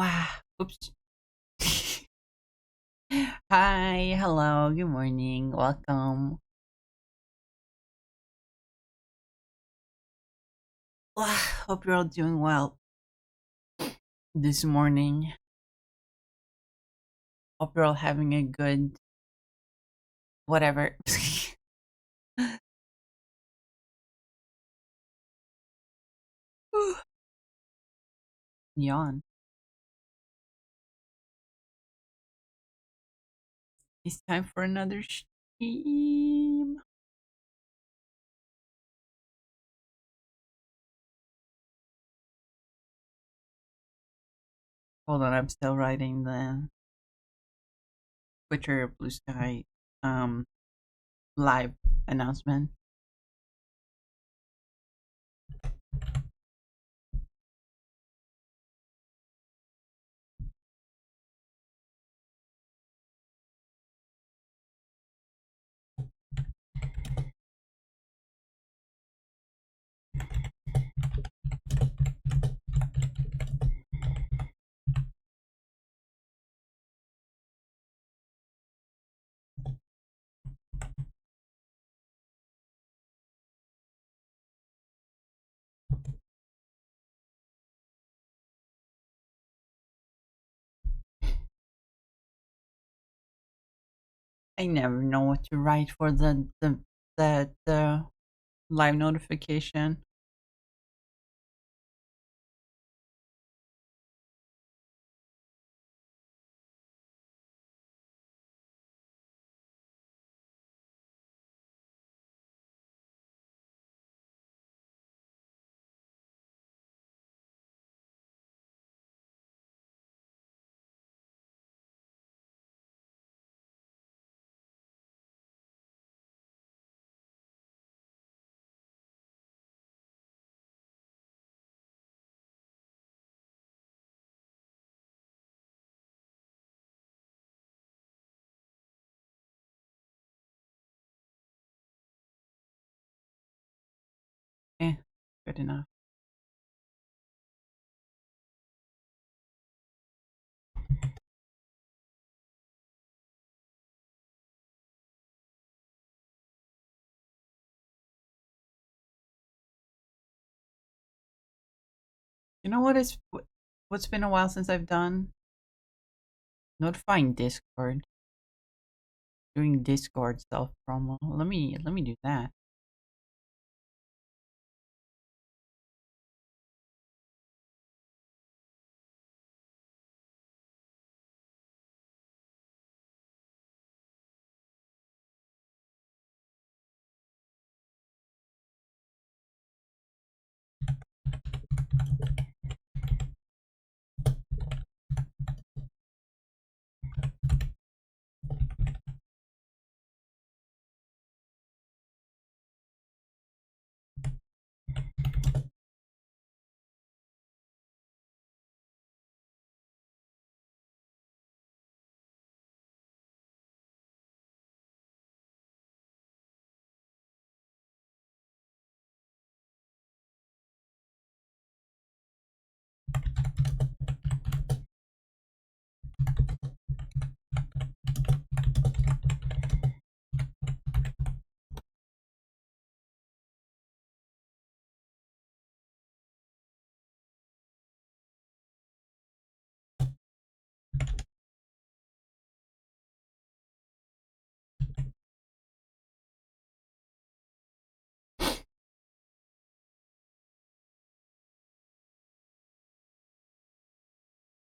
Wow. Oops. Hi. Hello. Good morning. Welcome. Wow. Hope you're all doing well this morning. Hope you're all having a good whatever. Yawn. It's time for another stream. Hold on. I'm still writing the Twitter Blue Sky um live announcement. I never know what to write for the live notification. Eh, good enough. You know what's been a while since I've done? Notifying Discord. Doing Discord self promo. Let me do that.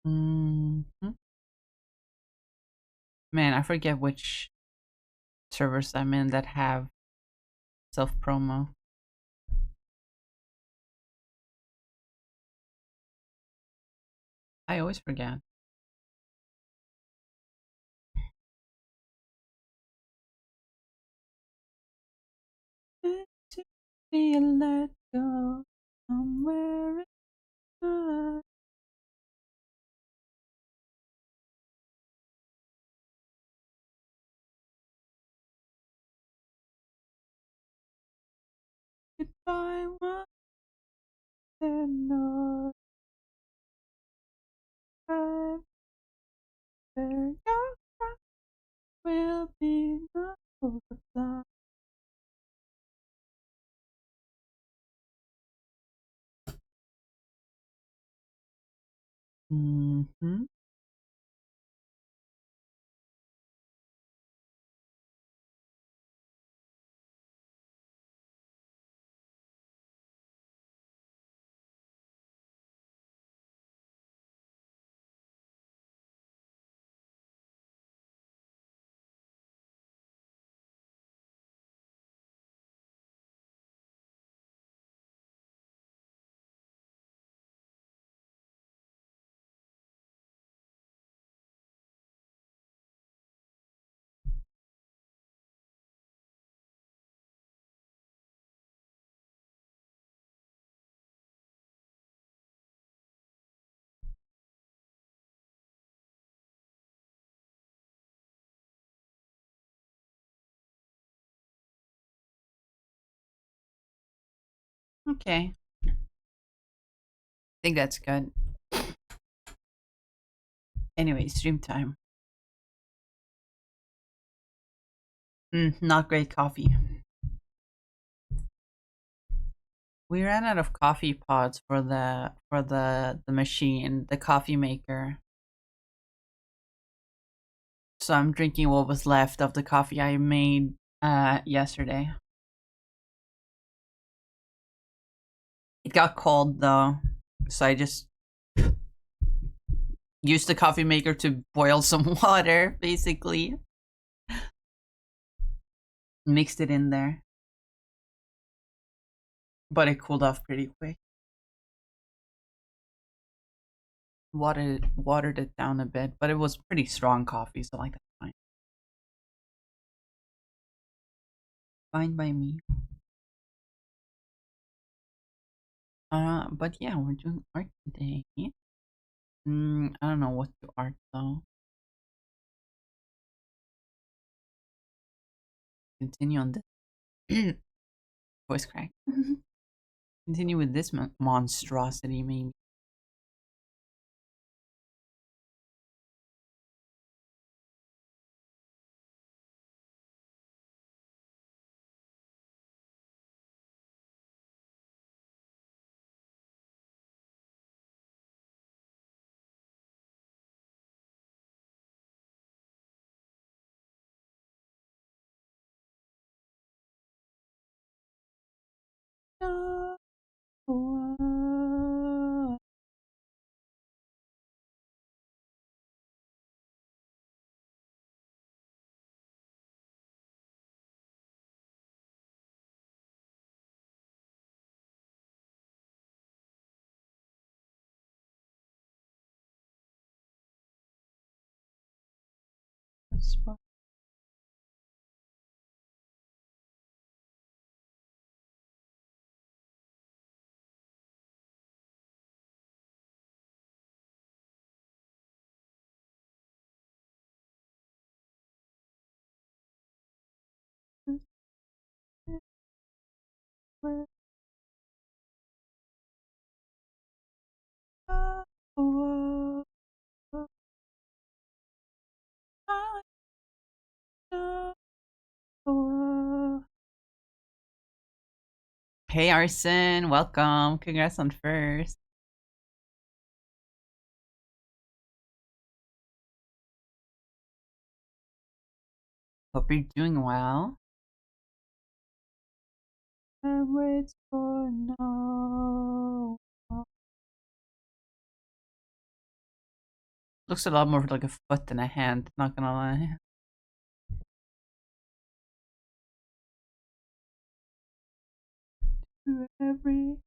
hmm Man, I forget which servers I'm in that have self promo. I always forget. To be let go somewhere in time. Goodbye, one and all. There your cry will be no reply. Mm-hmm. Okay. I think that's good. Anyway, stream time. Not great coffee. We ran out of coffee pods for the machine, the coffee maker. So I'm drinking what was left of the coffee I made yesterday. It got cold though, so I just used the coffee maker to boil some water, basically. Mixed it in there. But it cooled off pretty quick. Watered it down a bit, but it was pretty strong coffee, so like that's fine. Fine by me. But yeah, we're doing art today. I don't know what to art though. Continue on this voice crack. Continue with this monstrosity, maybe. No. Hey Arson, welcome. Congrats on first. Hope you're doing well. Wait for no. Looks a lot more like a foot than a hand, not gonna lie. Every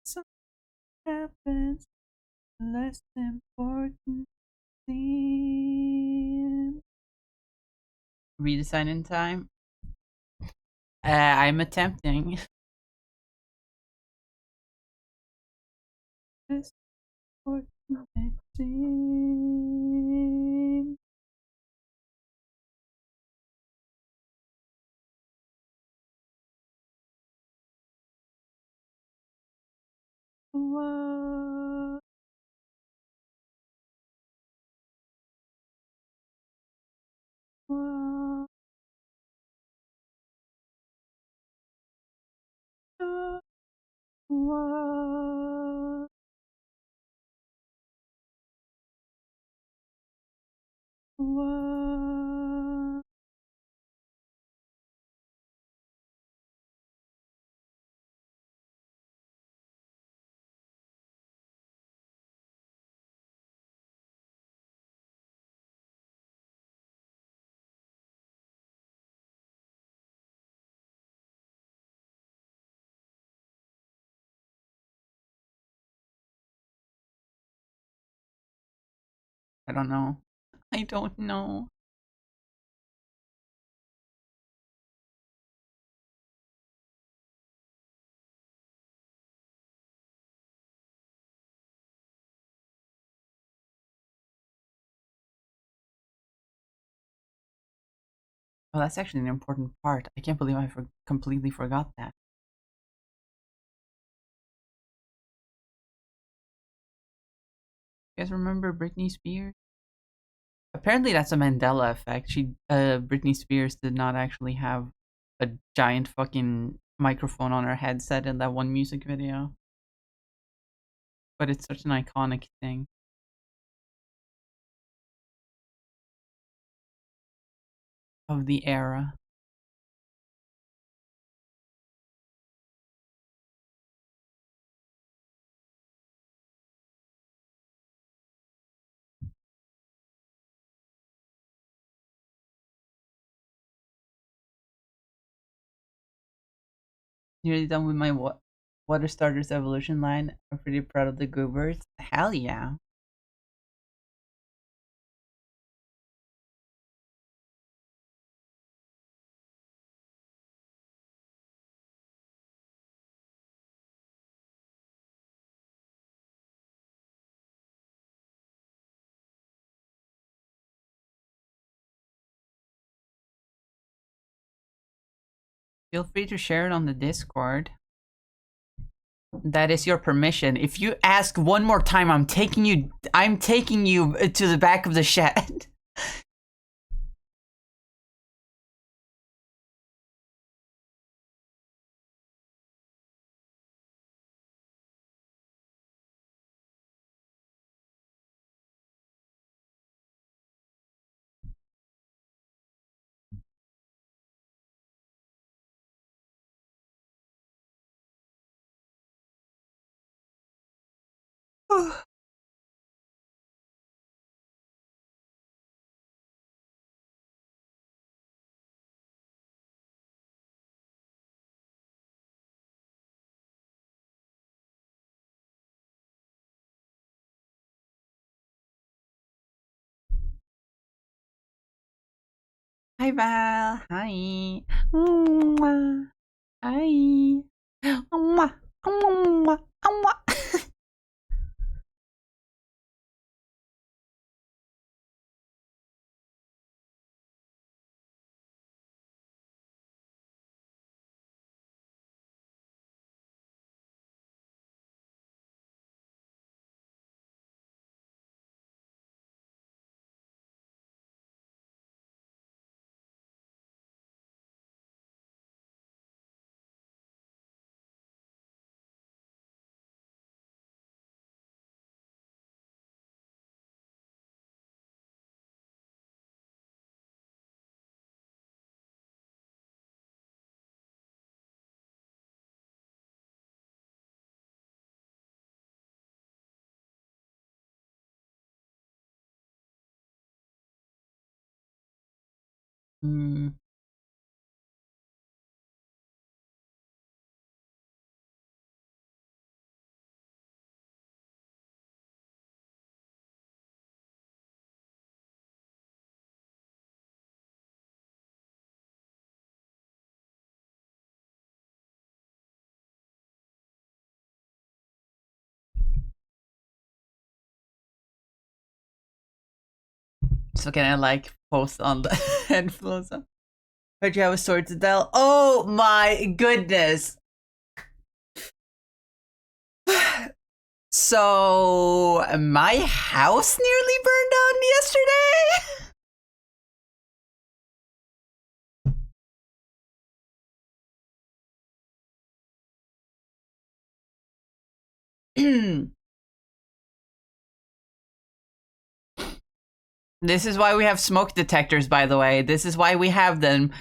something happens, less important thing. Redesign in time. I'm attempting. Less important thing. Whoa. What? What? I don't know. I don't know. Oh, that's actually an important part. I can't believe I completely forgot that. You guys remember Britney Spears? Apparently, that's a Mandela effect. Britney Spears did not actually have a giant fucking microphone on her headset in that one music video. But it's such an iconic thing of the era. Nearly done with my Water Starters Evolution line. I'm pretty proud of the Goobers. Hell yeah. Feel free to share it on the Discord. That is your permission. If you ask one more time, I'm taking you to the back of the shed. Hi Val. Hi. Mwah. Hi. Mwah. Mwah. Mwah. Mm. So can I like post on the headphones? Heard you have a sword to tell. Oh my goodness. So my house nearly burned down yesterday. This is why we have smoke detectors, by the way. This is why we have them.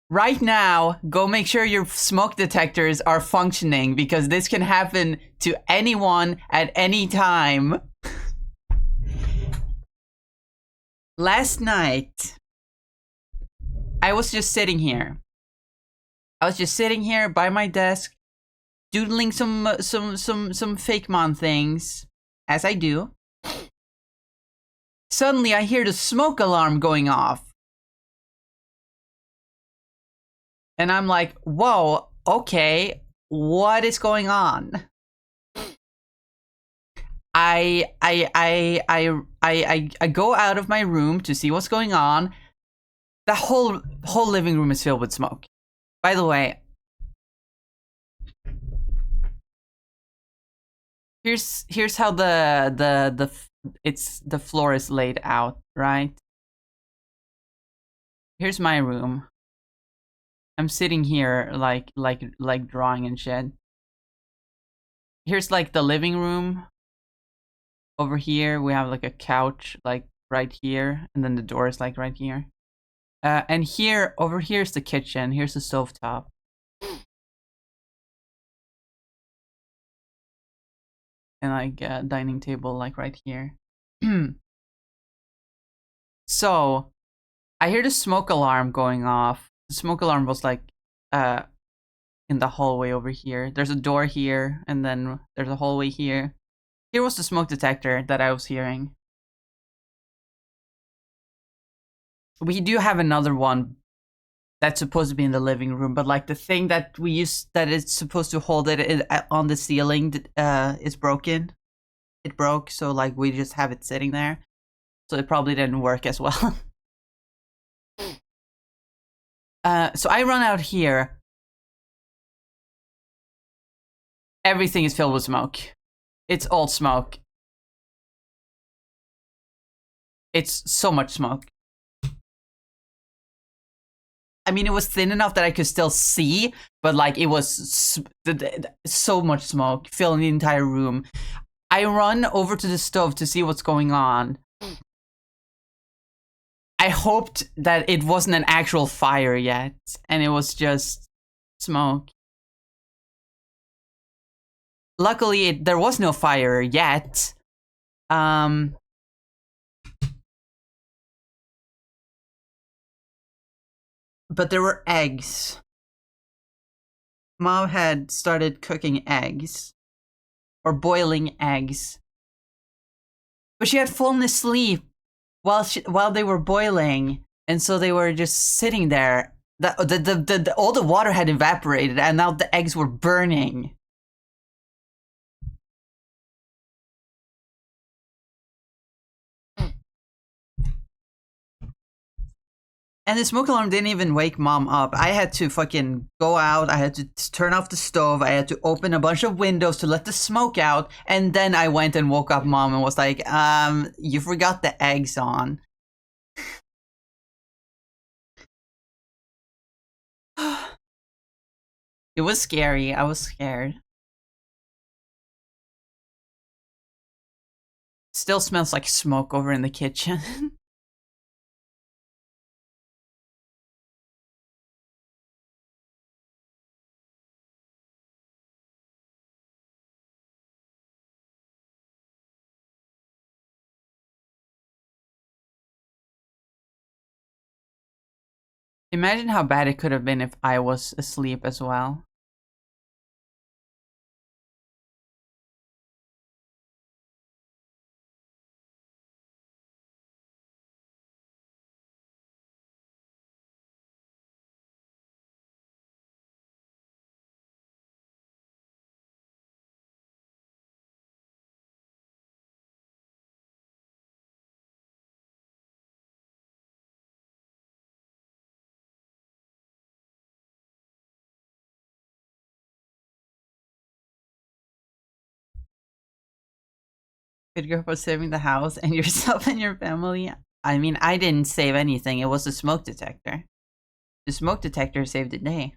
Right now, go make sure your smoke detectors are functioning, because this can happen to anyone at any time. Last night, I was just sitting here. I was just sitting here by my desk, doodling some fake mon things, as I do. Suddenly, I hear the smoke alarm going off. And I'm like, whoa, okay, what is going on? I go out of my room to see what's going on. The whole living room is filled with smoke. By the way, here's how the floor is laid out, right? Here's my room. I'm sitting here like drawing and shit. Here's like the living room. Over here we have like a couch like right here, and then the door is like right here. And here, over here's the kitchen. Here's the stovetop. And like a dining table like right here. So, I hear the smoke alarm going off. The smoke alarm was like in the hallway over here. There's a door here, and then there's a hallway here. Here was the smoke detector that I was hearing. We do have another one that's supposed to be in the living room, but like the thing that we use that is supposed to hold it on the ceiling is broken. It broke, so like we just have it sitting there. So it probably didn't work as well. So I run out here. Everything is filled with smoke. It's all smoke. It's so much smoke. I mean, it was thin enough that I could still see, but like it was so much smoke filling the entire room. I run over to the stove to see what's going on. I hoped that it wasn't an actual fire yet, and it was just smoke. Luckily, there was no fire yet. But there were eggs. Mom had started cooking eggs. Or boiling eggs. But she had fallen asleep while they were boiling. And so they were just sitting there. All the water had evaporated, and now the eggs were burning. And the smoke alarm didn't even wake Mom up. I had to fucking go out. I had to turn off the stove. I had to open a bunch of windows to let the smoke out. And then I went and woke up Mom and was like, you forgot the eggs on. It was scary. I was scared. Still smells like smoke over in the kitchen. Imagine how bad it could have been if I was asleep as well. Good girl for saving the house and yourself and your family. I mean, I didn't save anything. It was the smoke detector. The smoke detector saved the day.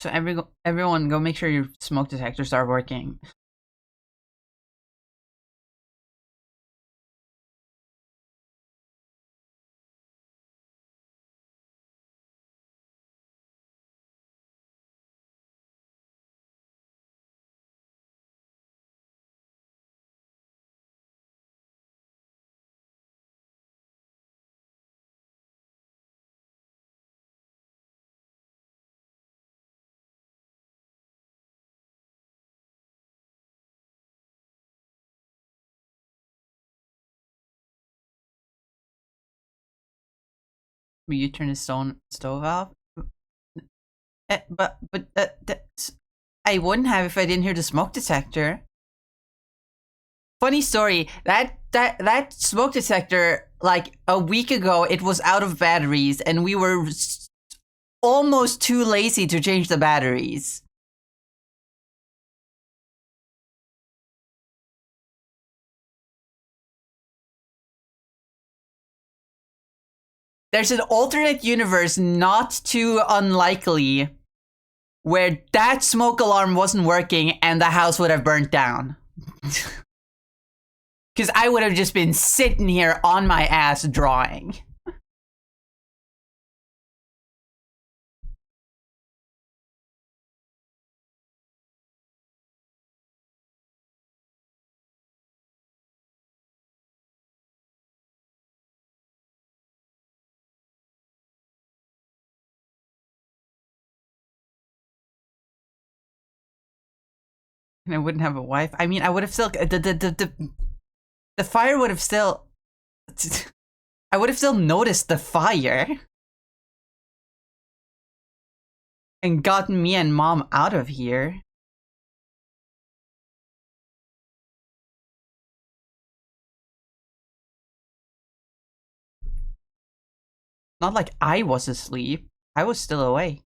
So everyone, go make sure your smoke detectors are working. Will you turn the stove off? I wouldn't have if I didn't hear the smoke detector. Funny story. That smoke detector, like a week ago, it was out of batteries, and we were almost too lazy to change the batteries. There's an alternate universe not too unlikely where that smoke alarm wasn't working and the house would have burnt down. Because I would have just been sitting here on my ass drawing. And I wouldn't have a wife. I mean, I would have still the fire would have still. I would have still noticed the fire and gotten me and mom out of here. Not like I was asleep. I was still awake.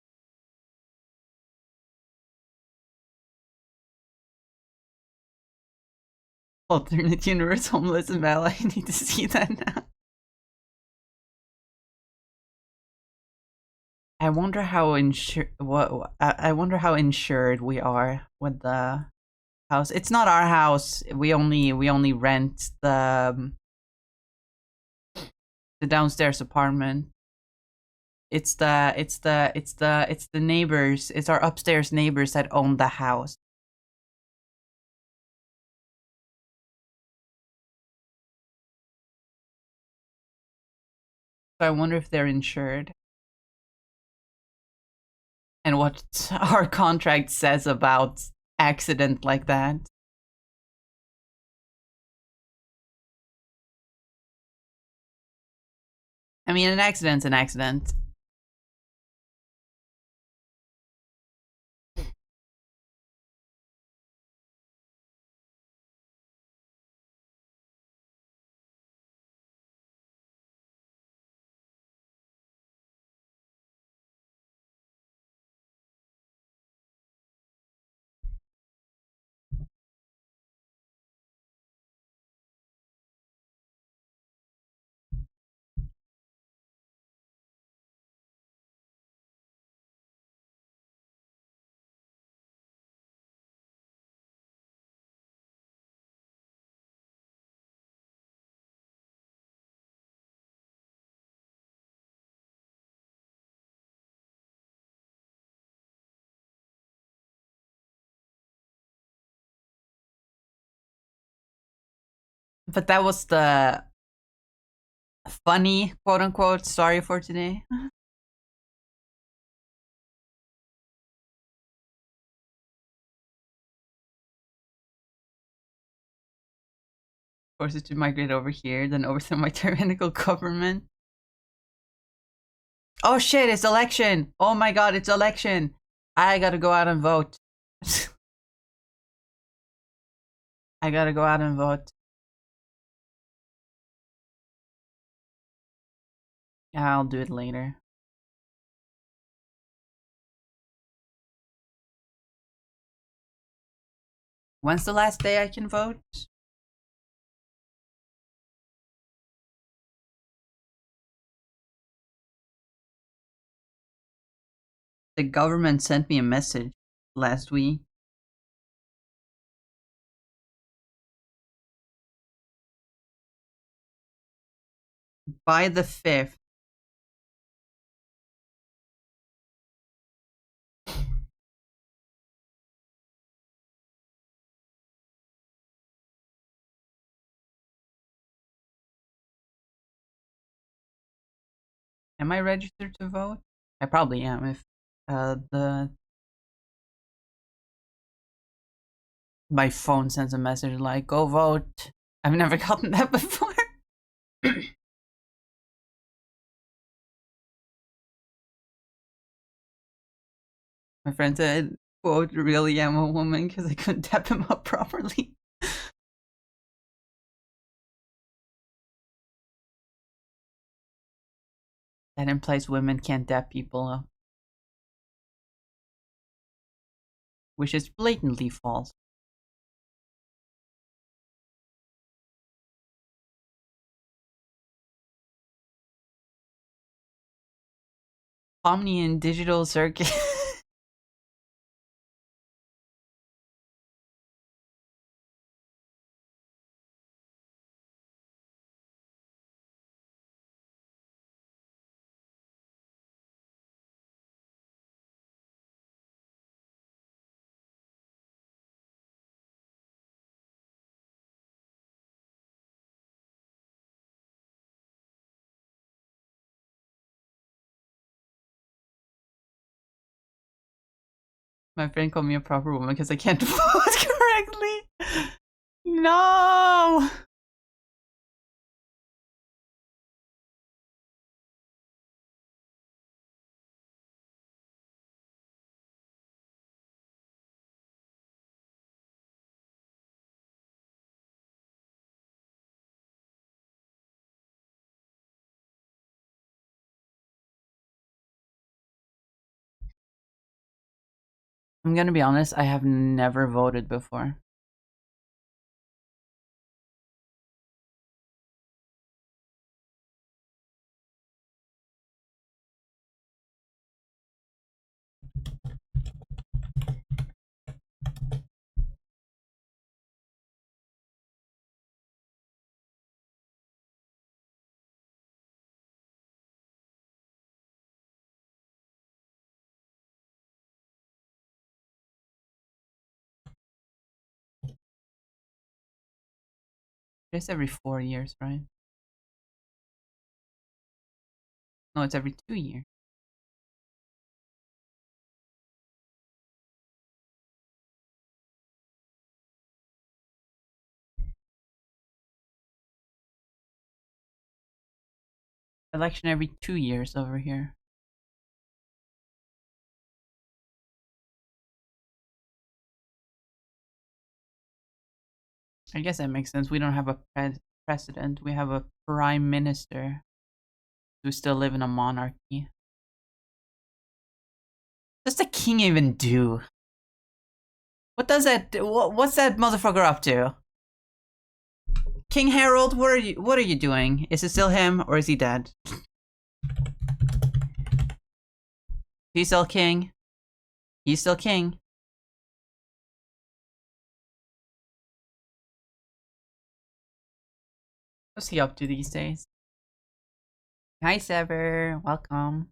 Alternate universe, homeless and Bella. I need to see that now. I wonder how I wonder how insured we are with the house. It's not our house. We only rent the downstairs apartment. It's the neighbors. It's our upstairs neighbors that own the house. So I wonder if they're insured. And what our contract says about accident like that. I mean, an accident's an accident. But that was the funny, quote unquote, story for today. Forced to migrate over here, then overthrow my tyrannical government. Oh shit, it's election! Oh my god, it's election! I gotta go out and vote. I gotta go out and vote. Yeah, I'll do it later. When's the last day I can vote? The government sent me a message last week. By the 5th. Am I registered to vote? I probably am if my phone sends a message like, go vote. I've never gotten that before. My friend said, quote, really am a woman because I couldn't tap him up properly. That implies women can't dap people up. Which is blatantly false. Omni and digital circuit. My friend called me a proper woman because I can't vote correctly. No! I'm gonna be honest, I have never voted before. It's every 4 years, right? No, it's every 2 years. Election every 2 years over here. I guess that makes sense. We don't have a president. We have a prime minister who still live in a monarchy. What does the king even do? What does that? What's that motherfucker up to? King Harold, what are you doing? Is it still him or is he dead? He's still king. He's still king. What's he up to these days? Hi, Sever. Welcome.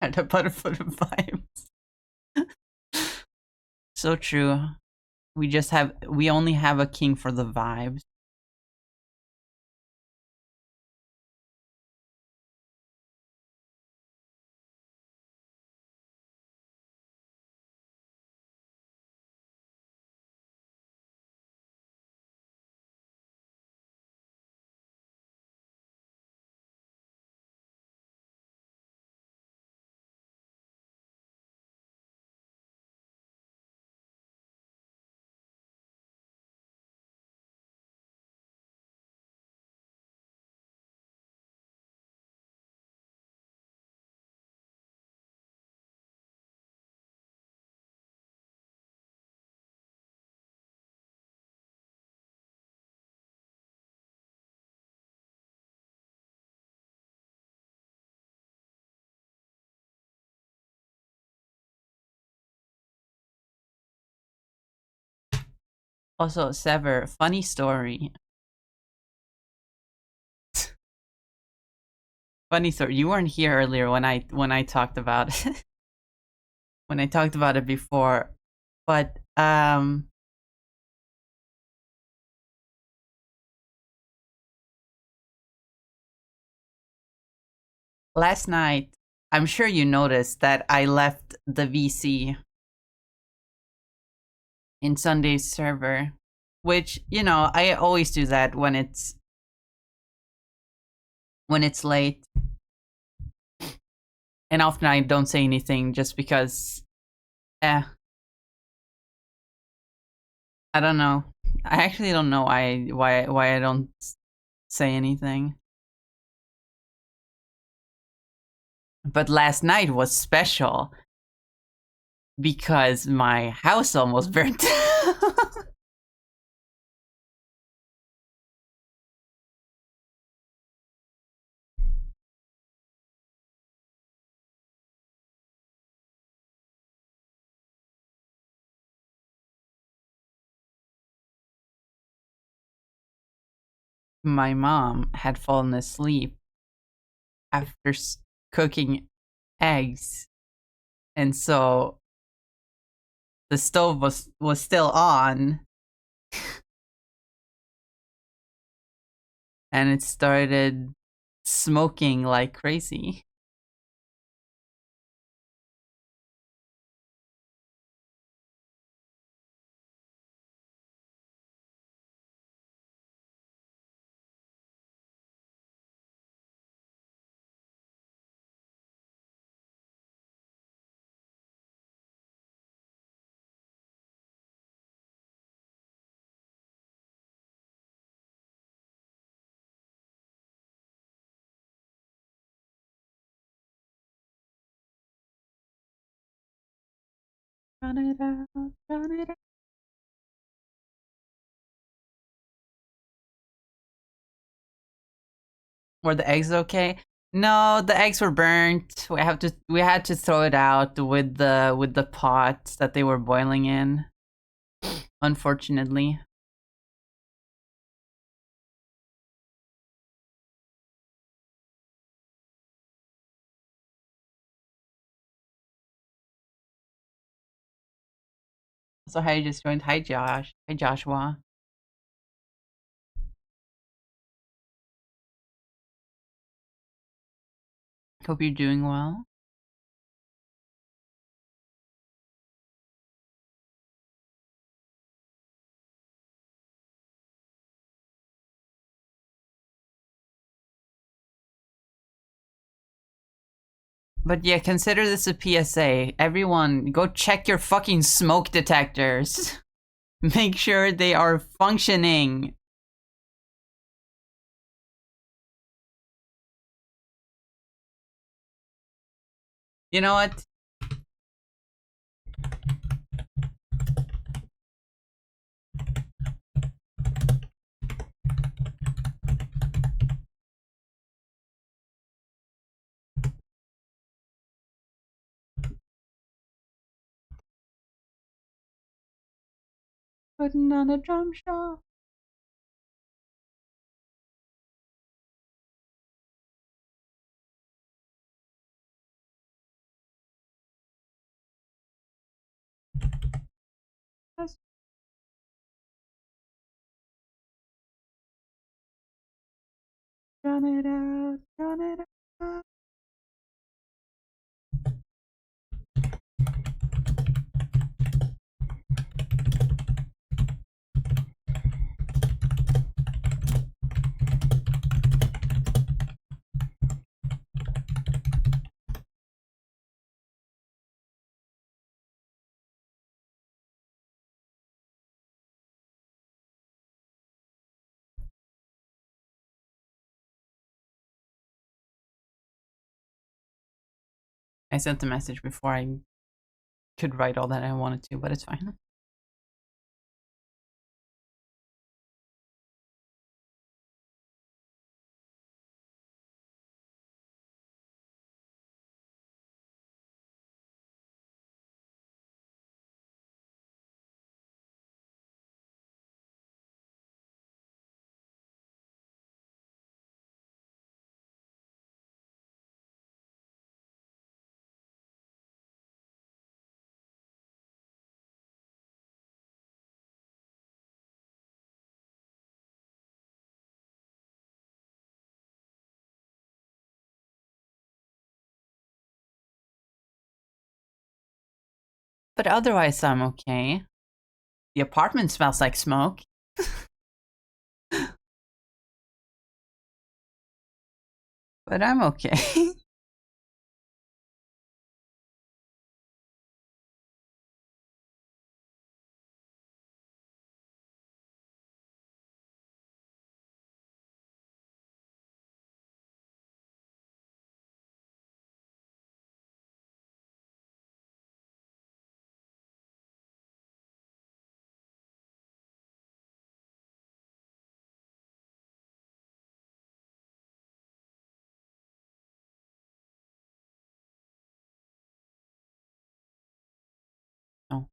At the Butterfoot of vibes. So true. We only have a king for the vibes. Also, Sever, funny story. Funny story. You weren't here earlier when I talked about when I talked about it before, but last night, I'm sure you noticed that I left the VC in Sunday's server, which, I always do that when it's late, and often I don't say anything just because eh, I don't know. I actually don't know why I don't say anything. But last night was special because my house almost burnt down. My mom had fallen asleep after cooking eggs, and so the stove was still on, and it started smoking like crazy. Run it out, run it out. Were the eggs okay? No, the eggs were burnt. We had to throw it out with the pot that they were boiling in. Unfortunately. So how you just joined? Hi Josh. Hi Joshua. Hope you're doing well. But yeah, consider this a PSA. Everyone, go check your fucking smoke detectors. Make sure they are functioning. You know what? Putting on a drum show. Run it out, run it out. I sent the message before I could write all that I wanted to, but it's fine. But otherwise, I'm okay. The apartment smells like smoke. But I'm okay. Oh.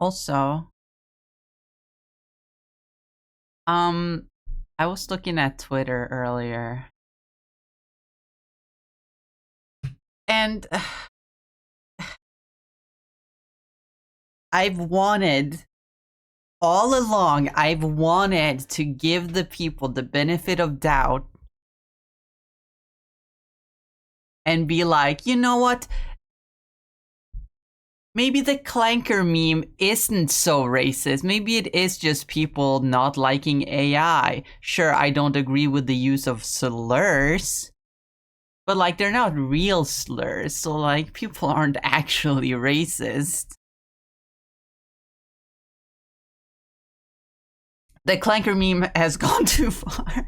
Also, um, I was looking at Twitter earlier, and I've wanted all along. I've wanted to give the people the benefit of doubt and be like, you know what? Maybe the Clanker meme isn't so racist. Maybe it is just people not liking AI. Sure, I don't agree with the use of slurs, But like they're not real slurs, so like people aren't actually racist. The Clanker meme has gone too far.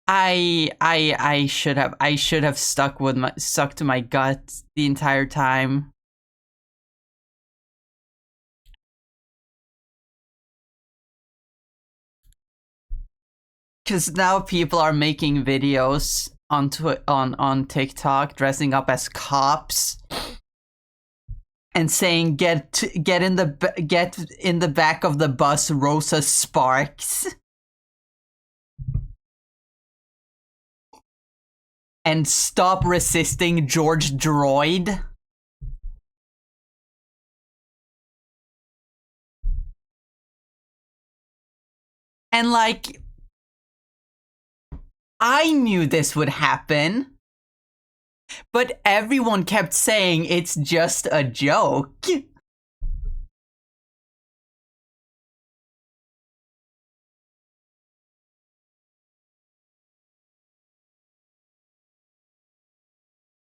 I should have stuck to my gut the entire time. Cause now people are making videos on TikTok dressing up as cops and saying get in the back of the bus, Rosa Sparks. And stop resisting George Droid. And like, I knew this would happen, but everyone kept saying it's just a joke.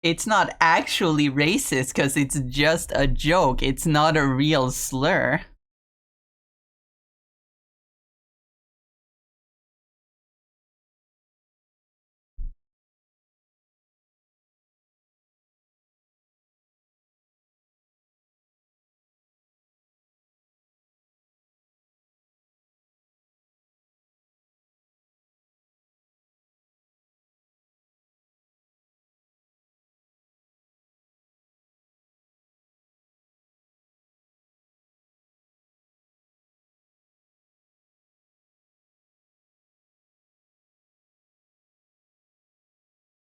It's not actually racist because it's just a joke. It's not a real slur.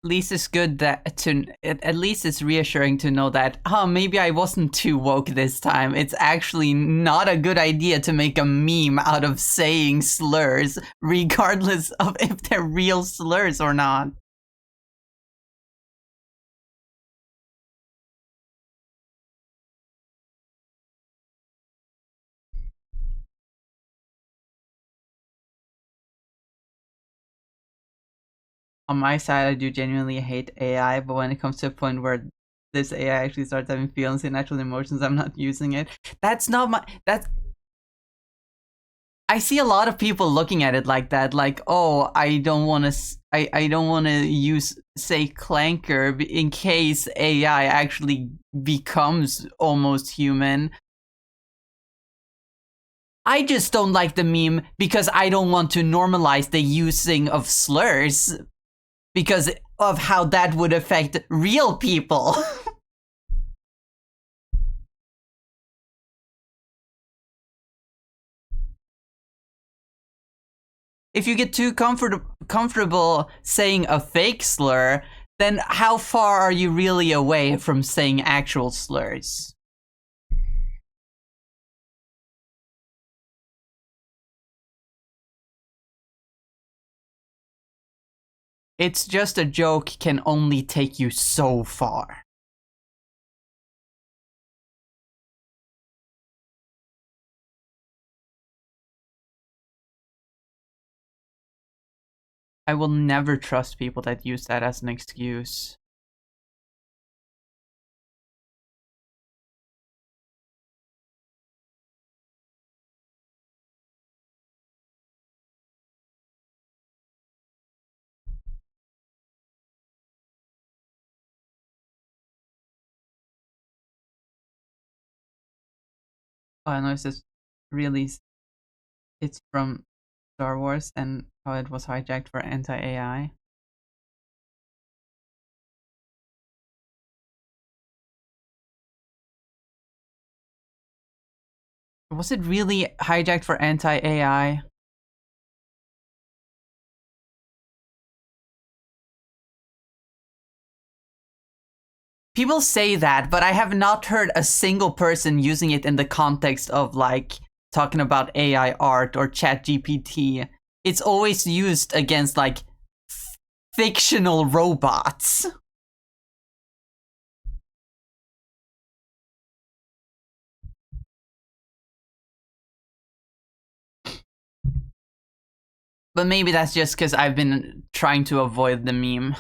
At least it's good that at least it's reassuring to know that maybe I wasn't too woke this time. It's actually not a good idea to make a meme out of saying slurs, regardless of if they're real slurs or not. On my side, I do genuinely hate AI, but when it comes to a point where this AI actually starts having feelings and natural emotions, I'm not using it. That's not my. That's. I see a lot of people looking at it like that, like, oh, I don't want to. I don't want to use say Clanker in case AI actually becomes almost human. I just don't like the meme because I don't want to normalize the using of slurs because of how that would affect real people. If you get too comfortable saying a fake slur, then how far are you really away from saying actual slurs? It's just a joke can only take you so far. I will never trust people that use that as an excuse. Oh, I know it's just really. It's from Star Wars and how it was hijacked for anti-AI. Was it really hijacked for anti-AI? People say that, but I have not heard a single person using it in the context of like talking about AI art or chat GPT. It's always used against like fictional robots. But maybe that's just because I've been trying to avoid the meme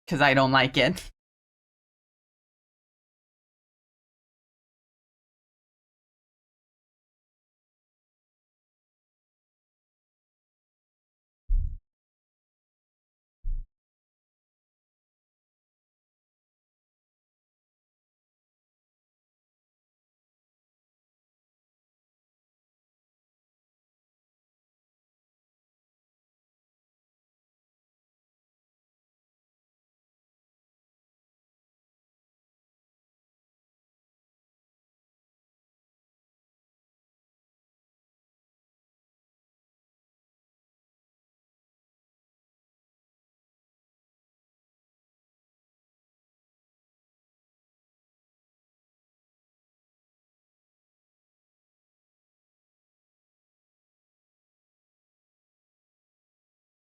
because I don't like it.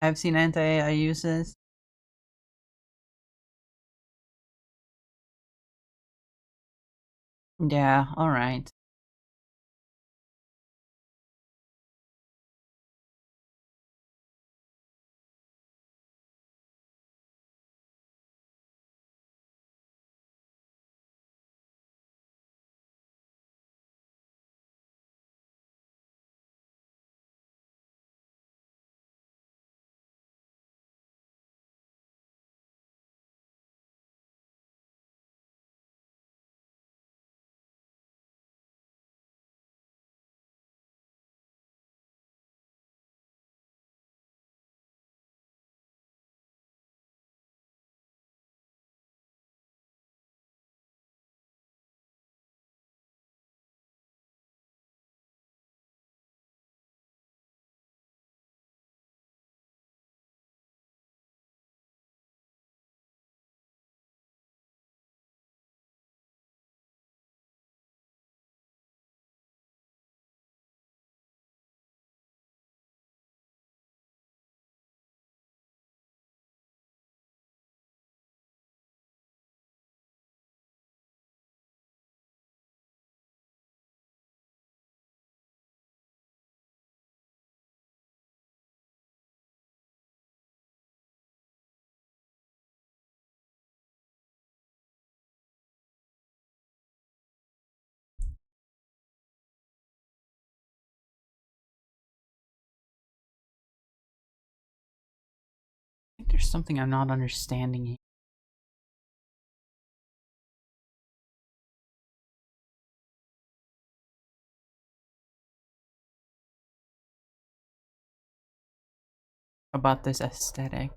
I've seen anti-AI uses. Yeah, alright. I think there's something I'm not understanding here. About this aesthetic.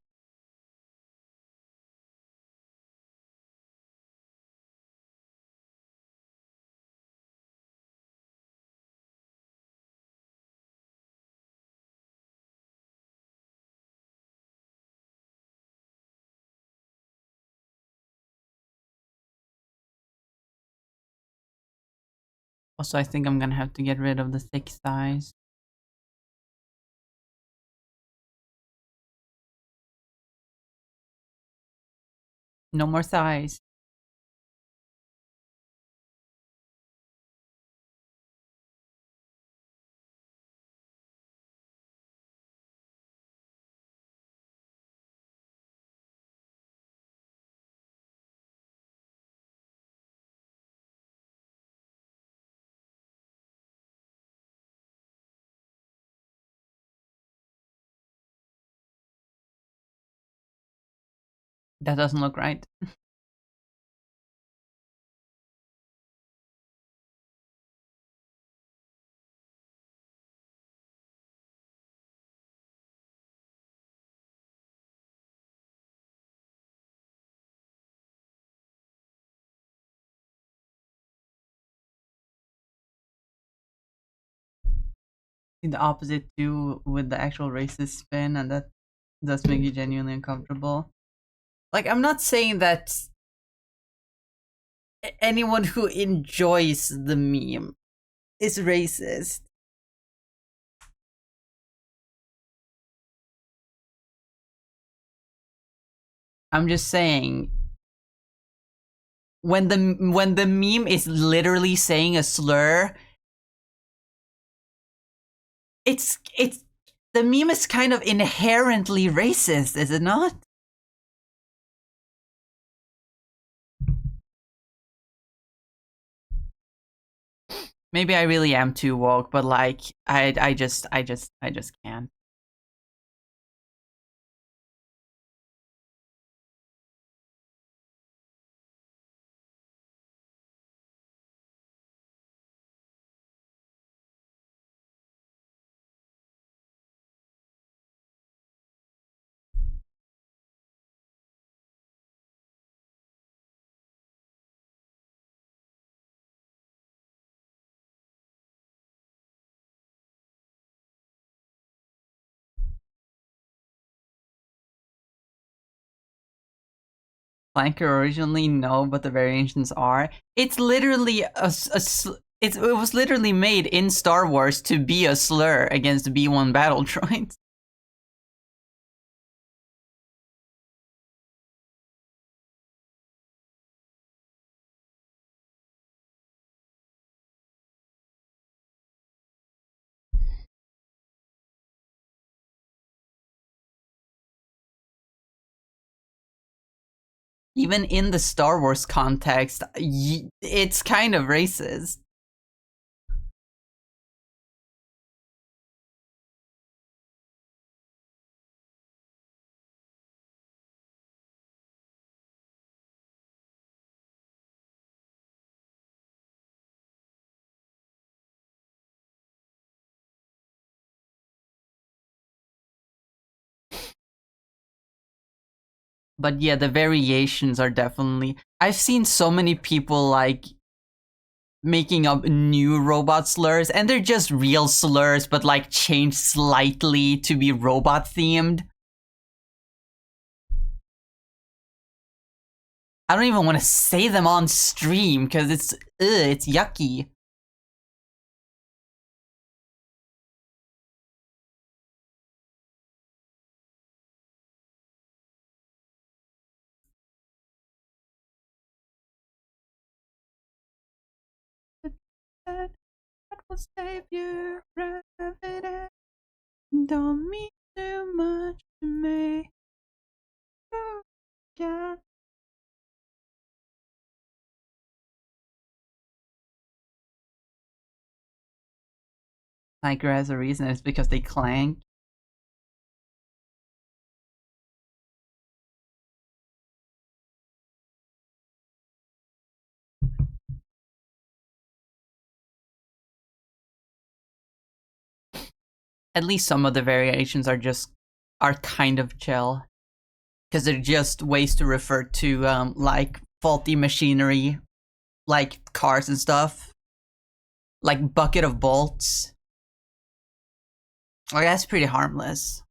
Also, I think I'm gonna have to get rid of the thick thighs. No more thighs. That doesn't look right. The opposite too with the actual racist spin, and that does make you genuinely uncomfortable. Like, I'm not saying that anyone who enjoys the meme is racist. I'm just saying when the meme is literally saying a slur, it's The meme is kind of inherently racist, is it not? Maybe I really am too woke, but like I just can't. Flanker originally, no, but the variations are. It's literally it was literally made in Star Wars to be a slur against the B1 battle droids. Even in the Star Wars context, it's kind of racist. But yeah, the variations are definitely. I've seen so many people like making up new robot slurs, and they're just real slurs, but like changed slightly to be robot themed. I don't even want to say them on stream because it's yucky. That will save you from it. Don't mean too much to me. Oh, God. Tiger has a reason. It's because they clank. At least some of the variations are kind of chill because they're just ways to refer to like faulty machinery, like cars and stuff, like bucket of bolts. Like that's pretty harmless.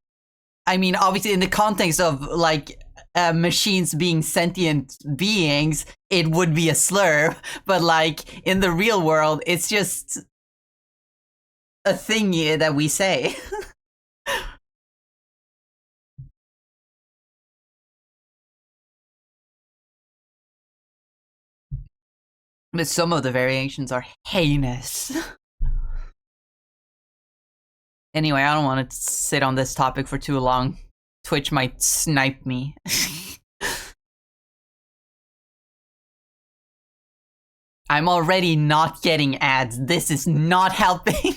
I mean, obviously, in the context of like machines being sentient beings, it would be a slur. But like in the real world, it's just a thing that we say. But some of the variations are heinous. Anyway, I don't want to sit on this topic for too long. Twitch might snipe me. I'm already not getting ads. This is not helping.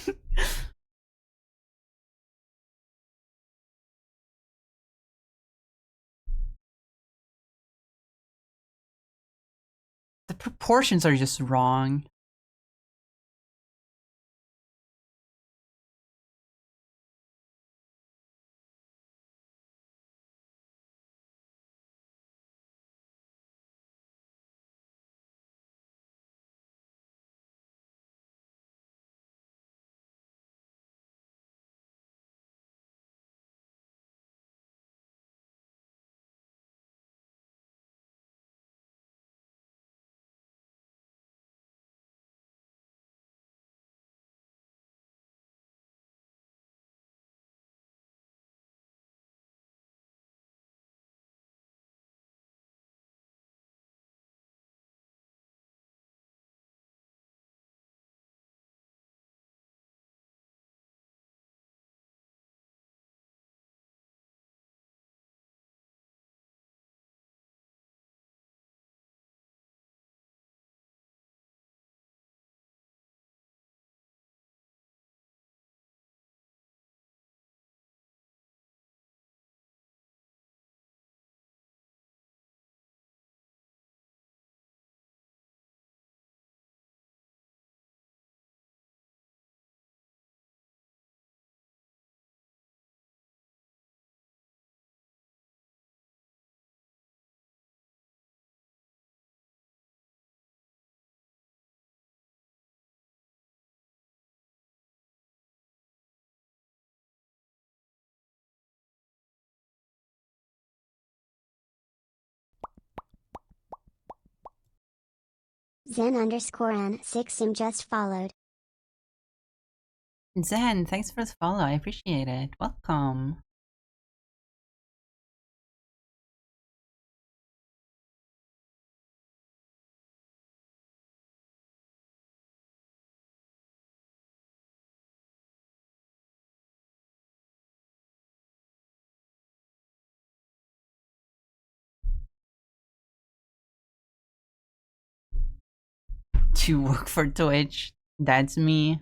The proportions are just wrong. Zen_N6sim just followed. Zen, thanks for the follow. I appreciate it. Welcome. To work for Twitch. That's me.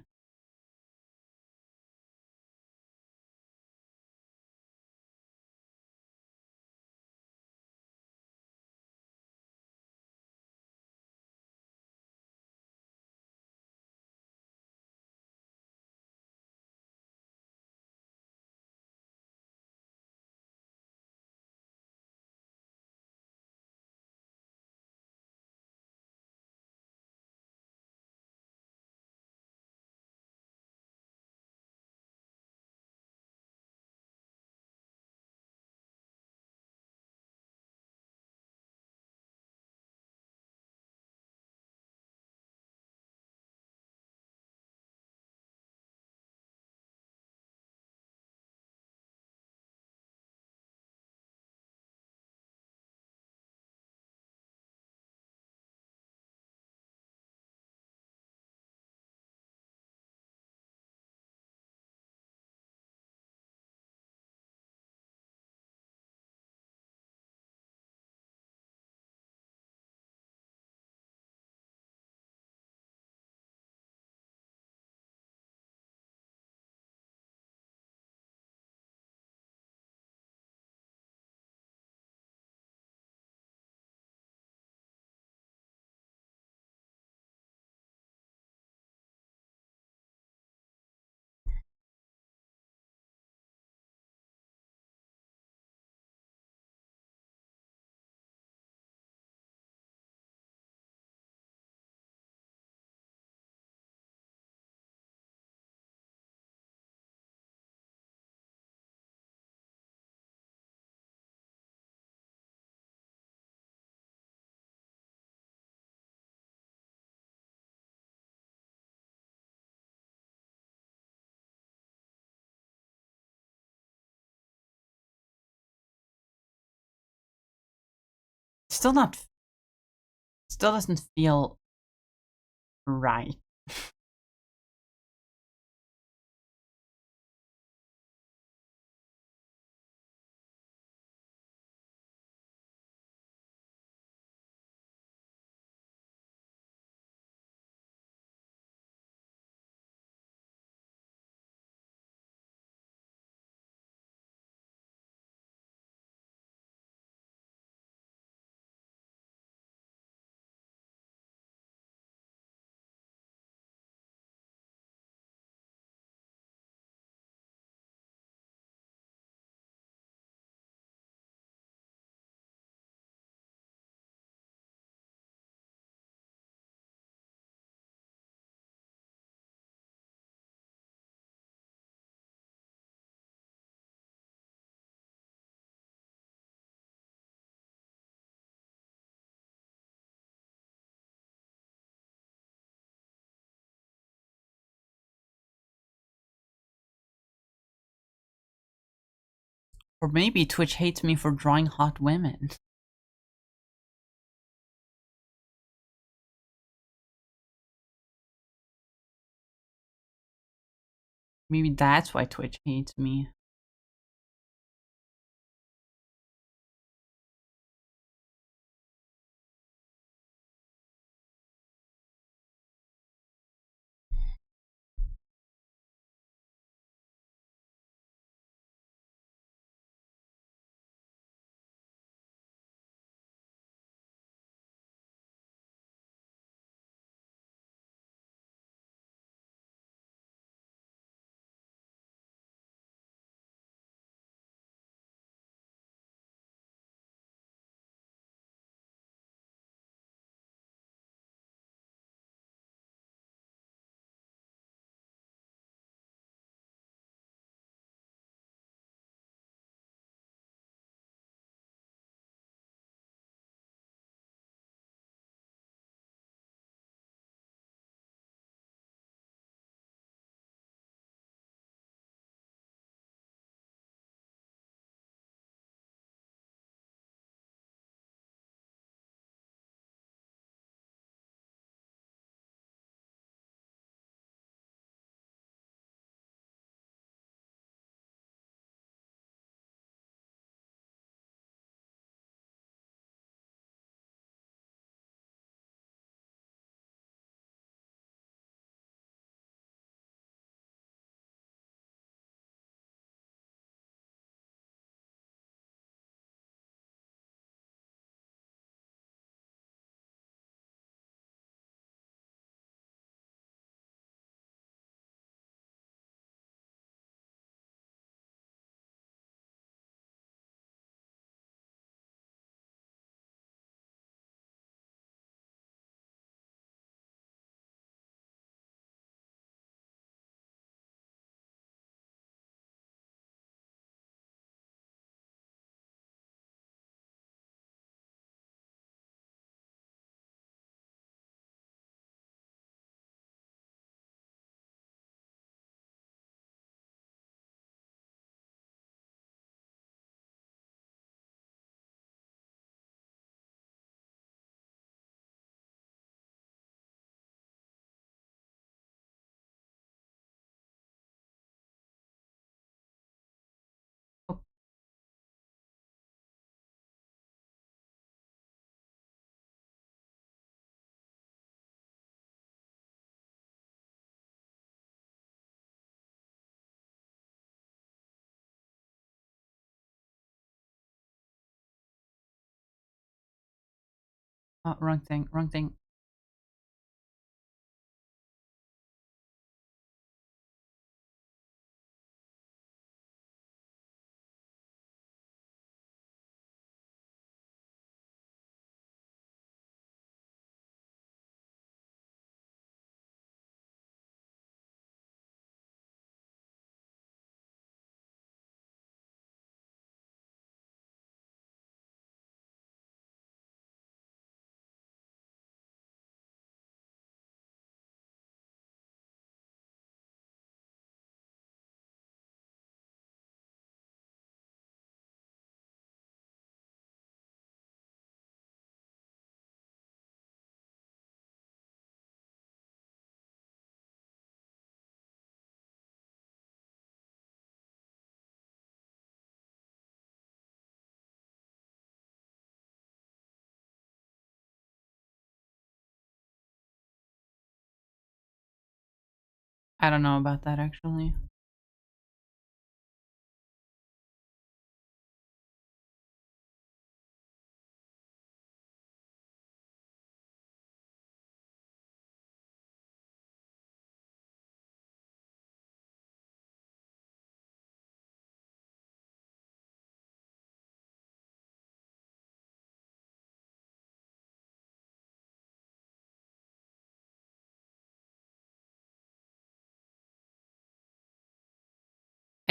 Still not. Still doesn't feel right. Or maybe Twitch hates me for drawing hot women. Maybe that's why Twitch hates me. Oh, wrong thing, wrong thing. I don't know about that actually.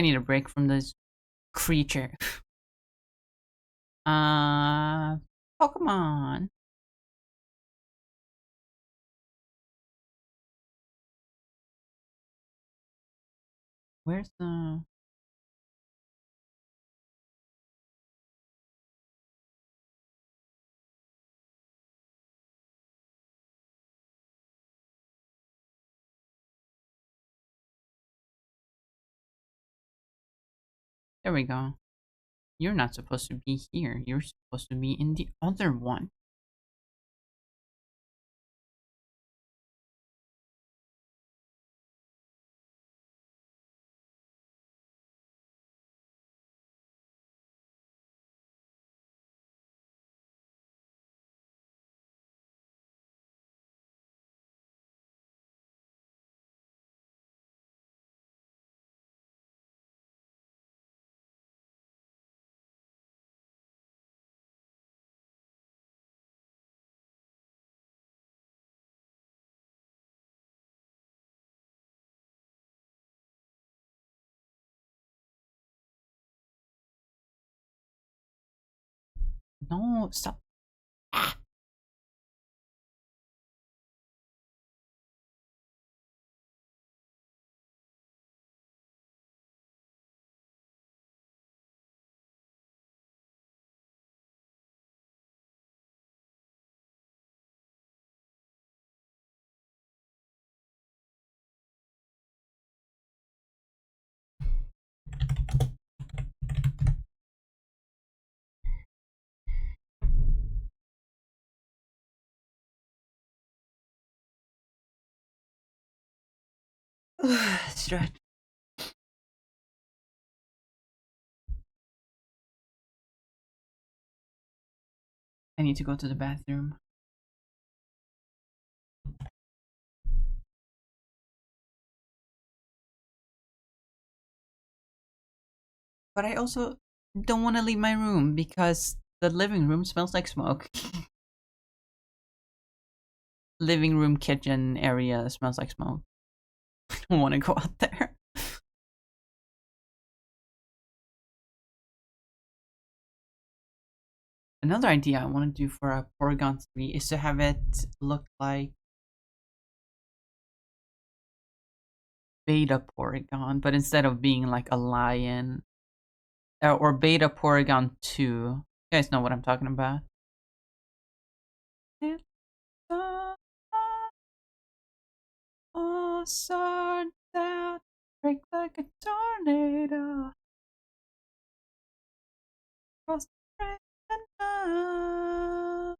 I need a break from this creature. Uh, Pokemon. Where's the? There we go. You're not supposed to be here. You're supposed to be in the other one. No, stop. Ah, stretch. I need to go to the bathroom. But I also don't want to leave my room because the living room smells like smoke. Living room, kitchen area smells like smoke. I don't want to go out there. Another idea I want to do for a Porygon 3 is to have it look like Beta Porygon, but instead of being like a lion, or Beta Porygon 2. You guys know what I'm talking about. It's all sorts out, break like a tornado, cross the rain and love.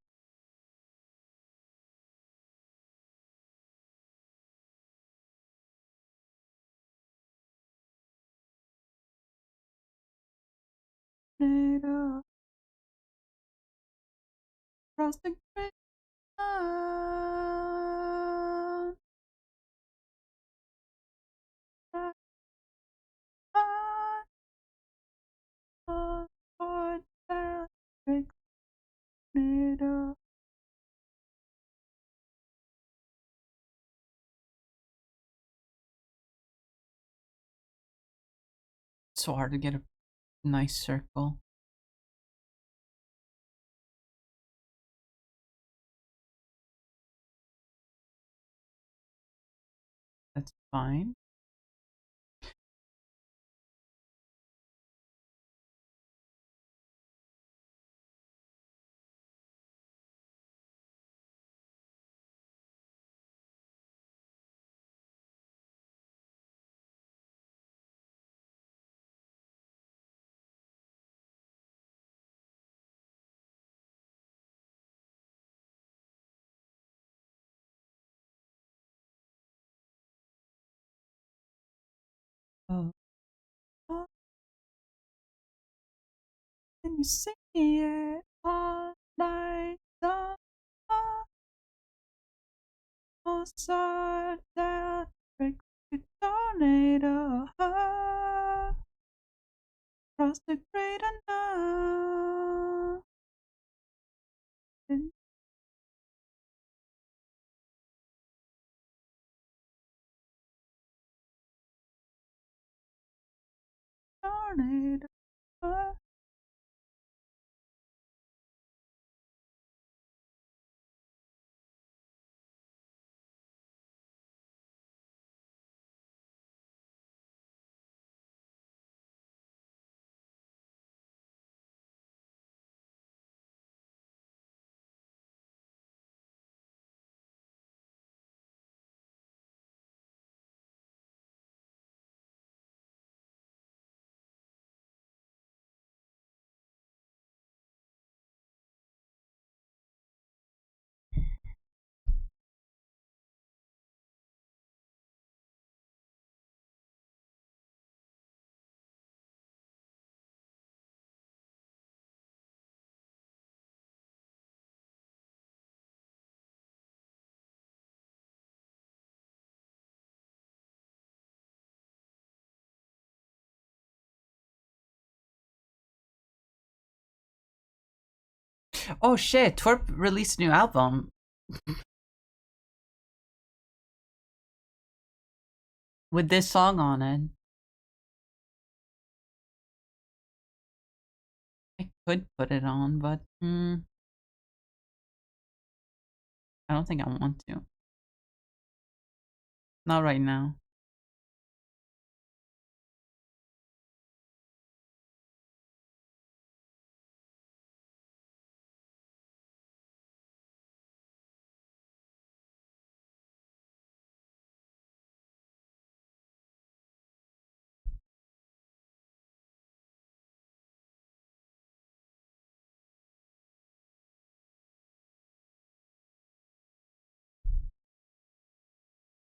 Tornado, cross the rain. It's so hard to get a nice circle. That's fine. Oh, oh, can you see it all night long? Mozart that breaks the tornado across the great unknown. Tornado. Oh shit, Twerp released a new album with this song on it. I could put it on, but I don't think I want to. Not right now.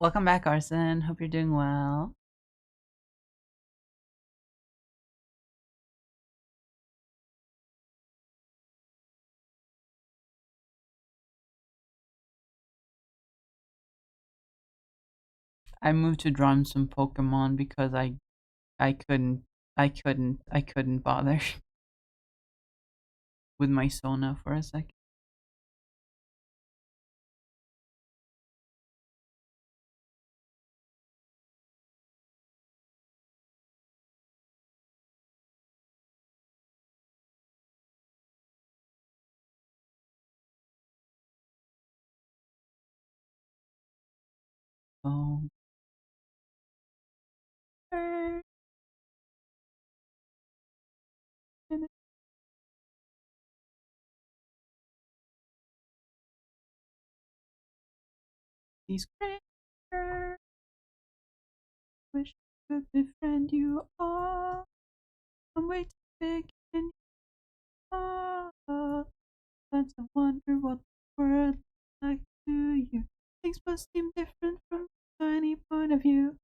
Welcome back, Arson. Hope you're doing well. I moved to drum some Pokemon because I couldn't bother with my Sona for a second. Oh, these creatures wish I could befriend you all. I'm way too big and small. Sometimes I wonder what the world is like to you. Things must seem different from a tiny point of view.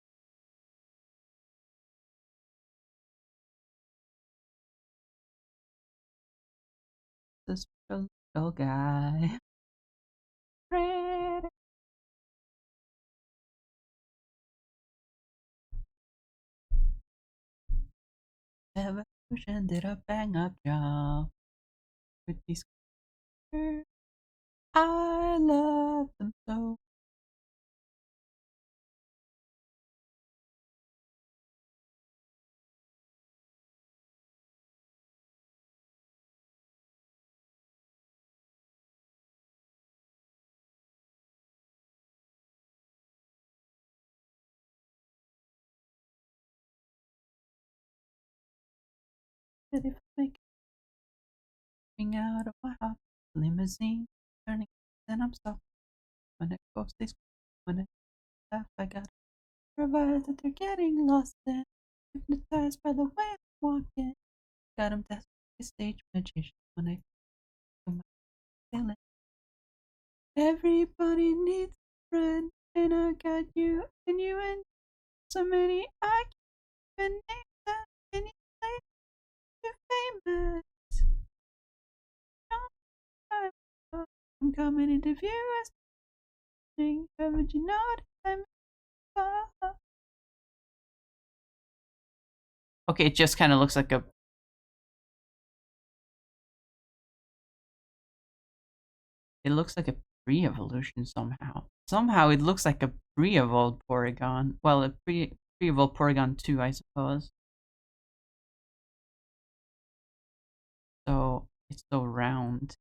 This little guy. Pretty. Evolution did a bang up job with these characters. I love them so. That if I make out of my house, limousine, turning, then I'm stuck. When it goes this, when it laugh, I got to provide that they're getting lost and hypnotized by the way I'm walking. Got 'em desperate stage magician when I feel my feeling. Everybody needs a friend, and I got you, and so many I can't even name them. Any place you're famous. I'm coming into view as thing. Haven't you noticed I'm far? Okay, it just kind of looks like a. It looks like a pre-evolution somehow. Somehow it looks like a pre-evolved Porygon. Well, a pre-evolved Porygon 2, I suppose. So it's so round.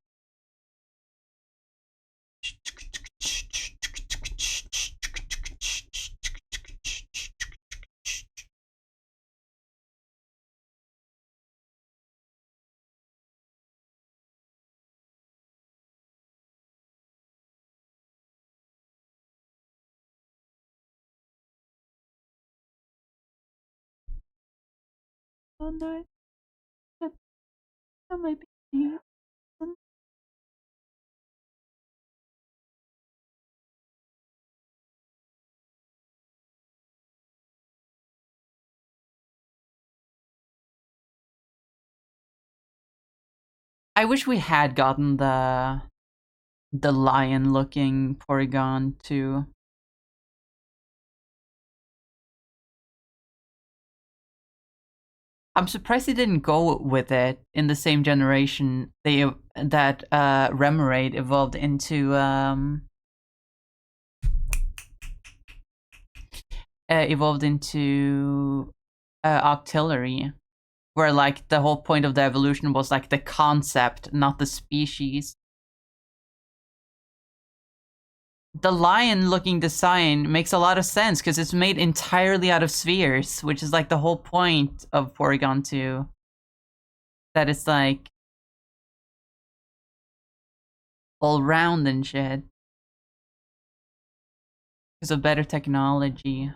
All night, I might be. I wish we had gotten the lion-looking Porygon too. I'm surprised they didn't go with it in the same generation. That Remoraid evolved into Octillery, where like the whole point of the evolution was like the concept, not the species. The lion-looking design makes a lot of sense because it's made entirely out of spheres, which is like the whole point of Porygon 2. That it's like all round and shit. Because of better technology.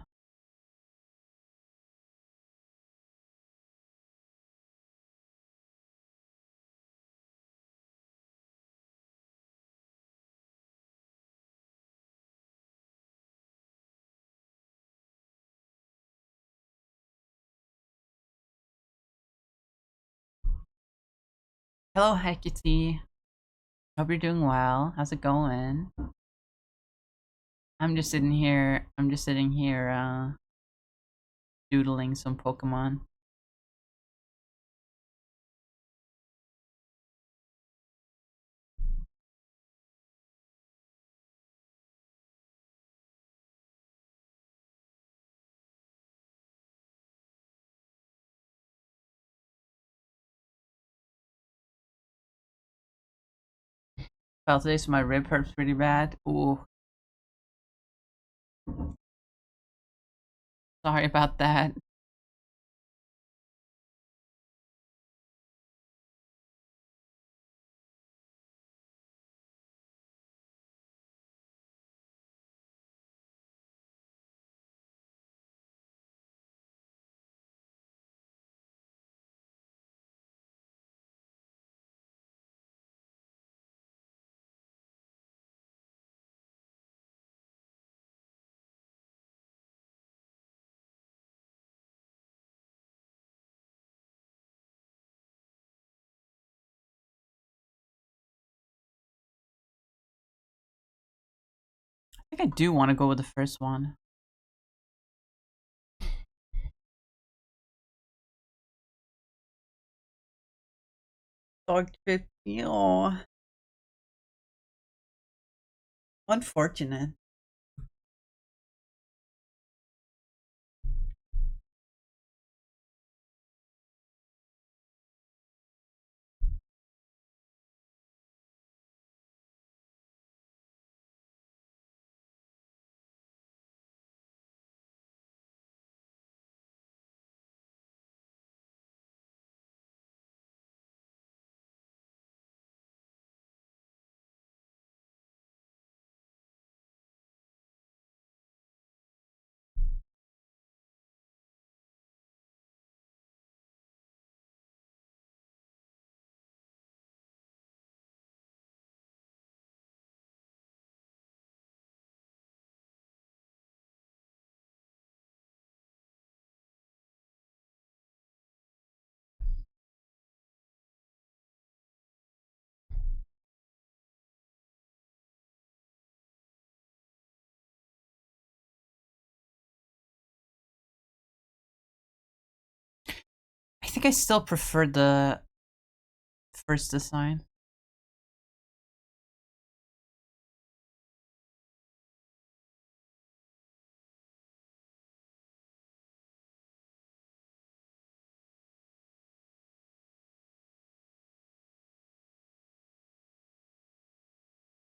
Hello, Hecate. Hope you're doing well. How's it going? I'm just sitting here. Doodling some Pokemon. Well, today so my rib hurts pretty bad. Ooh, sorry about that. think I do want to go with the first one. Dog 50. Oh, unfortunate. I think I still prefer the first design.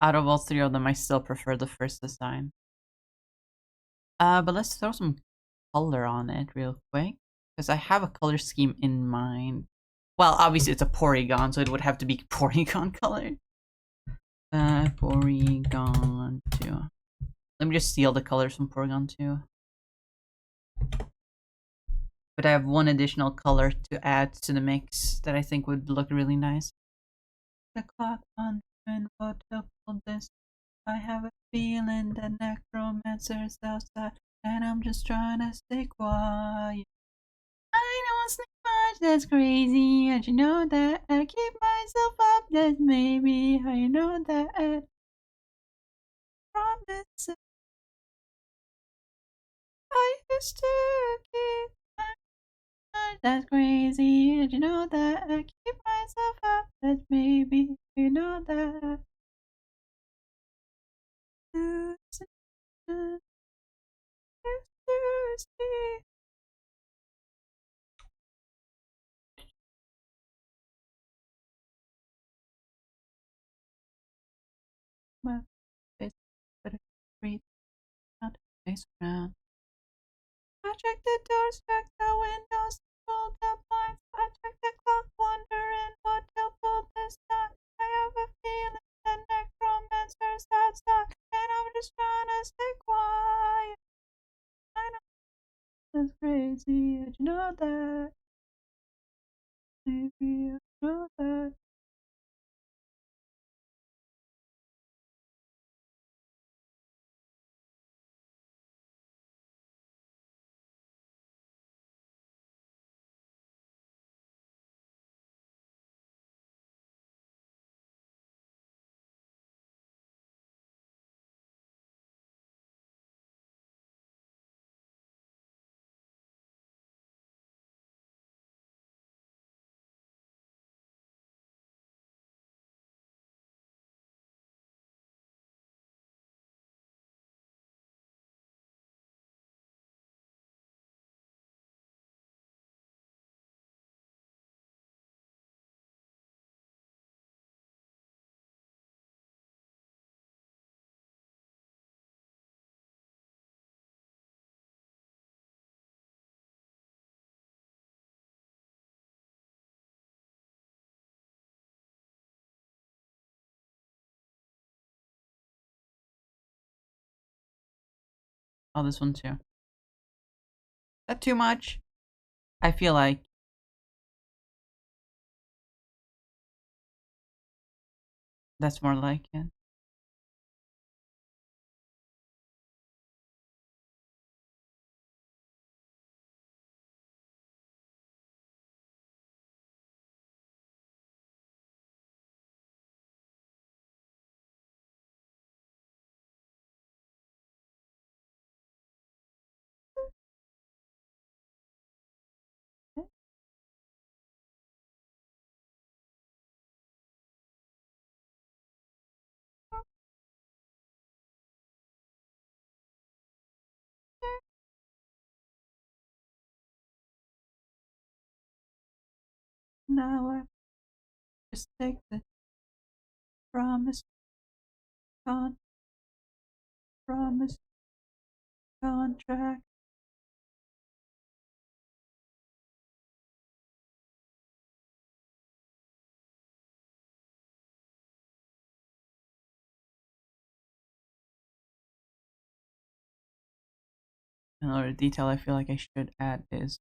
Out of all three of them, I still prefer the first design. But let's throw some color on it real quick. Because I have a color scheme in mind. Well, obviously it's a Porygon, so it would have to be Porygon color. Porygon 2. Let me just steal the colors from Porygon 2. But I have one additional color to add to the mix that I think would look really nice. The clock wondering what to pull this. I have a feeling that necromancer's outside, and I'm just trying to stay quiet. I don't sleep much, that's crazy, and you know that I keep myself up, that's maybe, I know that I promise I used to keep that's crazy, and you know that I keep myself up, that's maybe, you know that I used to see my face, but I breathe out, face around. I check the doors, check the windows, pull the blinds. I check the clock, wondering what to pull this time. I have a feeling that necromancer's outside, and I'm just trying to stay quiet. I know that's crazy, and you know that. Maybe I know that. Oh, this one too. Is that too much? I feel like that's more like it. now I just take the promise, con promise contract. Another detail I feel like I should add is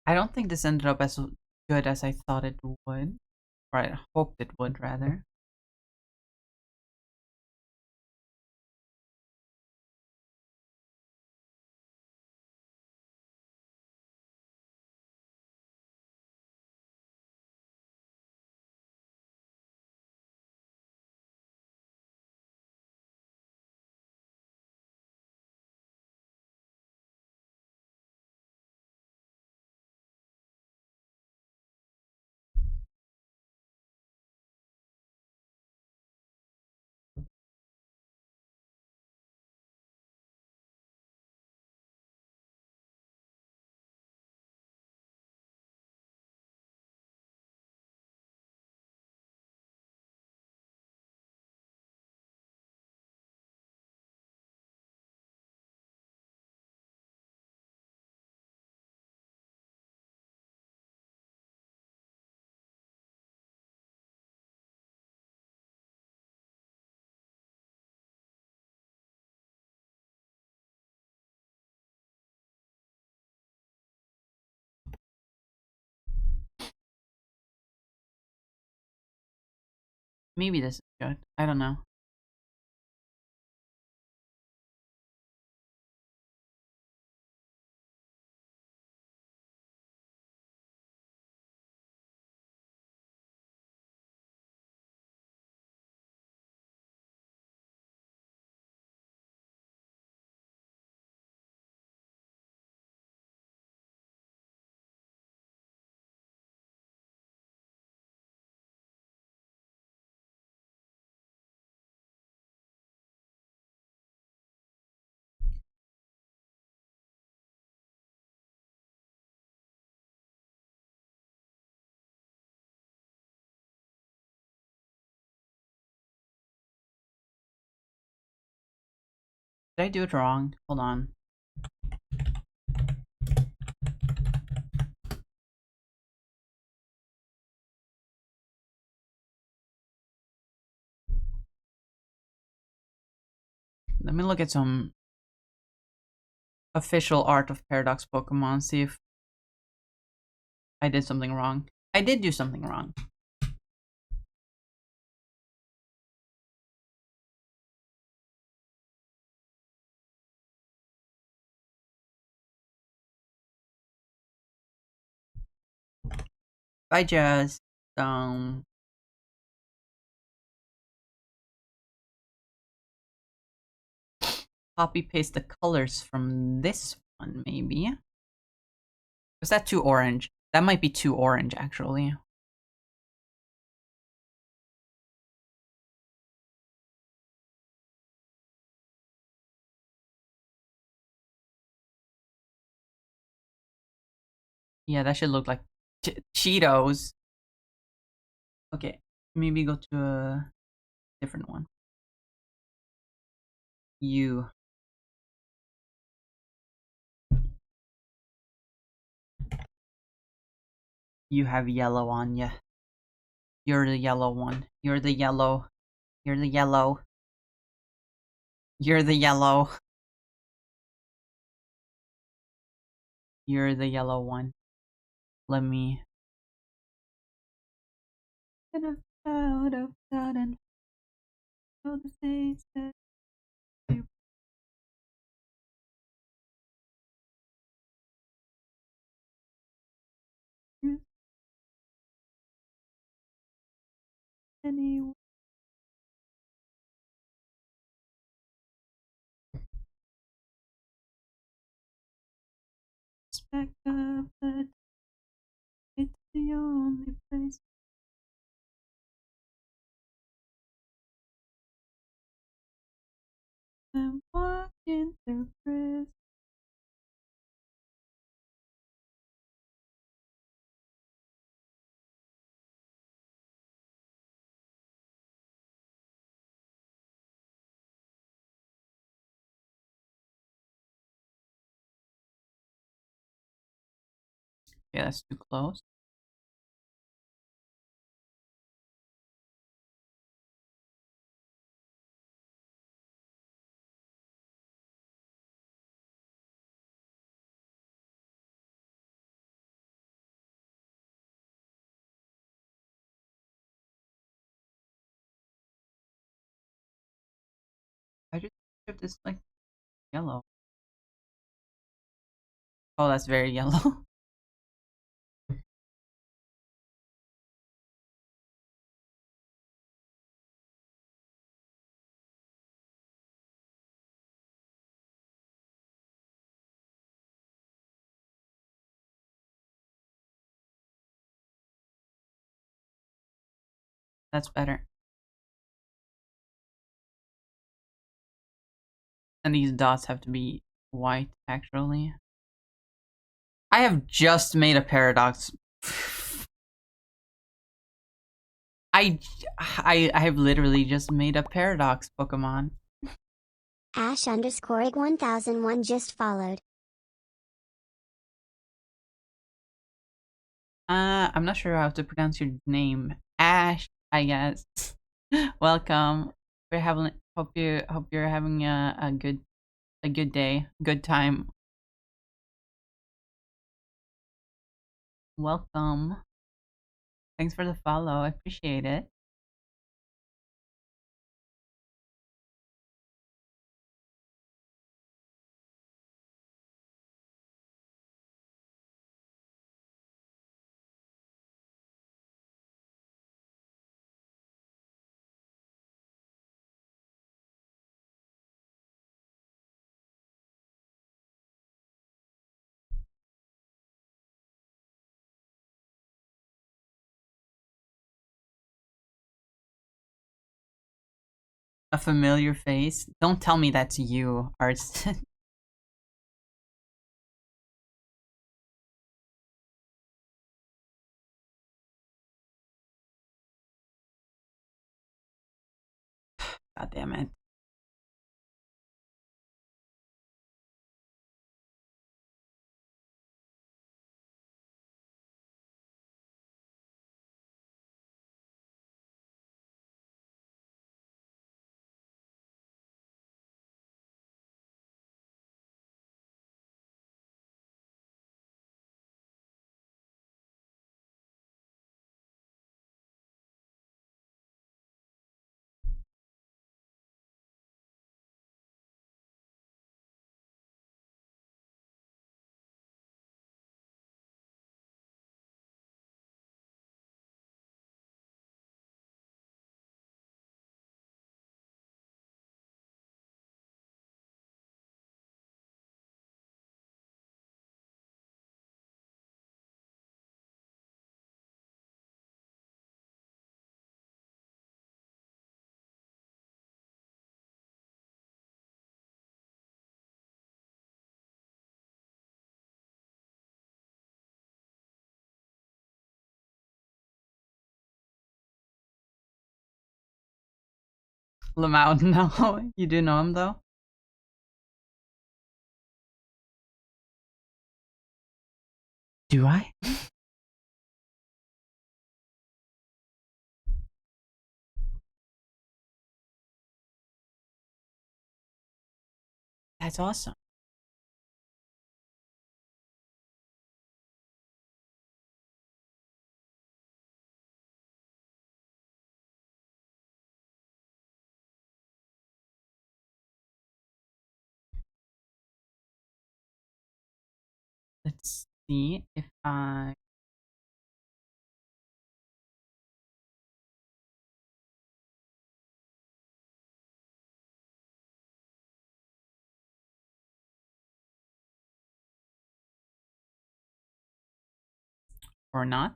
I don't think this ended up as good as I thought it would, or I hoped it would rather. Maybe this is good. I don't know. Did I do it wrong? Hold on. Let me look at some official art of Paradox Pokemon, see if I did something wrong. I did do something wrong. I just copy paste the colors from this one, maybe. Was that too orange? That might be too orange, actually. Yeah, that should look like Cheetos. Okay, maybe go to a different one. You have yellow on ya. You're the yellow one. You're the yellow. You're the yellow. You're the yellow. You're the yellow one. Let me. Out of sudden, all the things that you use anyway. Back up, but it's the only place. I'm walking through prison. Yeah, that's too close. I just shift this like yellow. Oh, that's very yellow. That's better. And these dots have to be white, actually. I have just made a paradox. I have literally just made a paradox Pokemon. Ash_1001 just followed. I'm not sure how to pronounce your name. Ash, I guess. Welcome. We're having hope you're having a good day, good time. Welcome. Thanks for the follow. I appreciate it. A familiar face. Don't tell me that's you, Arston. God damn it. Lamau, no. You do know him, though? Do I? That's awesome. Let's see if I... Or not.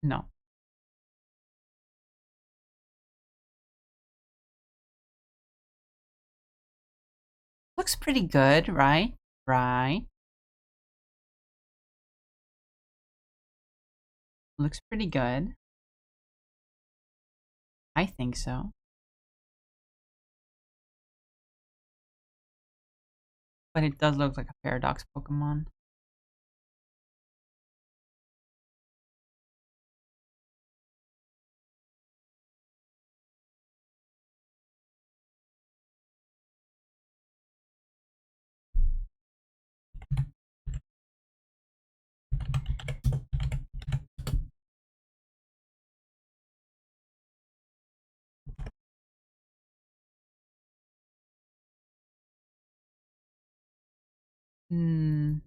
No. Looks pretty good, right? Right. Looks pretty good. I think so. But it does look like a Paradox Pokemon. Hmm.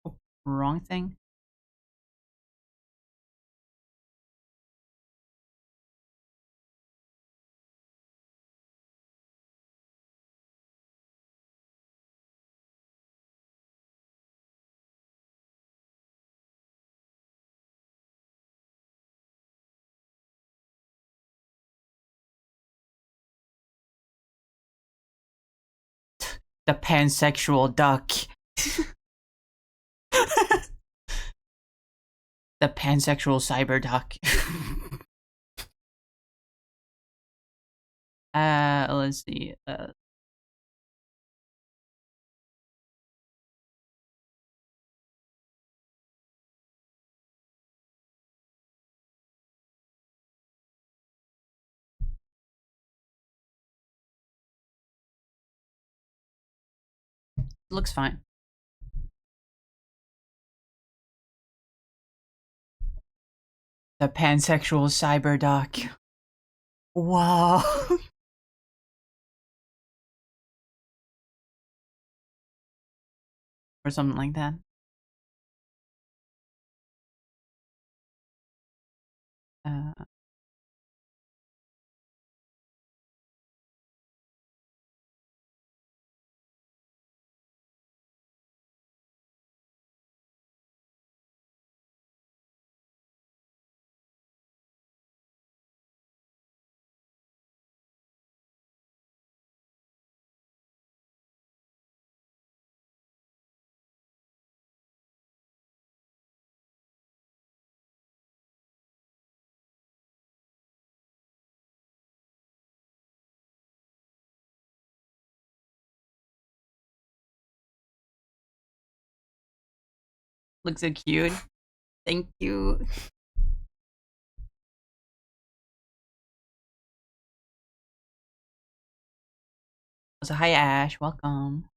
Oh, wrong thing. The pansexual duck. The pansexual cyber duck. Let's see. Looks fine. The pansexual cyber duck. Wow. Or something like that. Uh, looks so cute. Thank you. So hi Ash, welcome.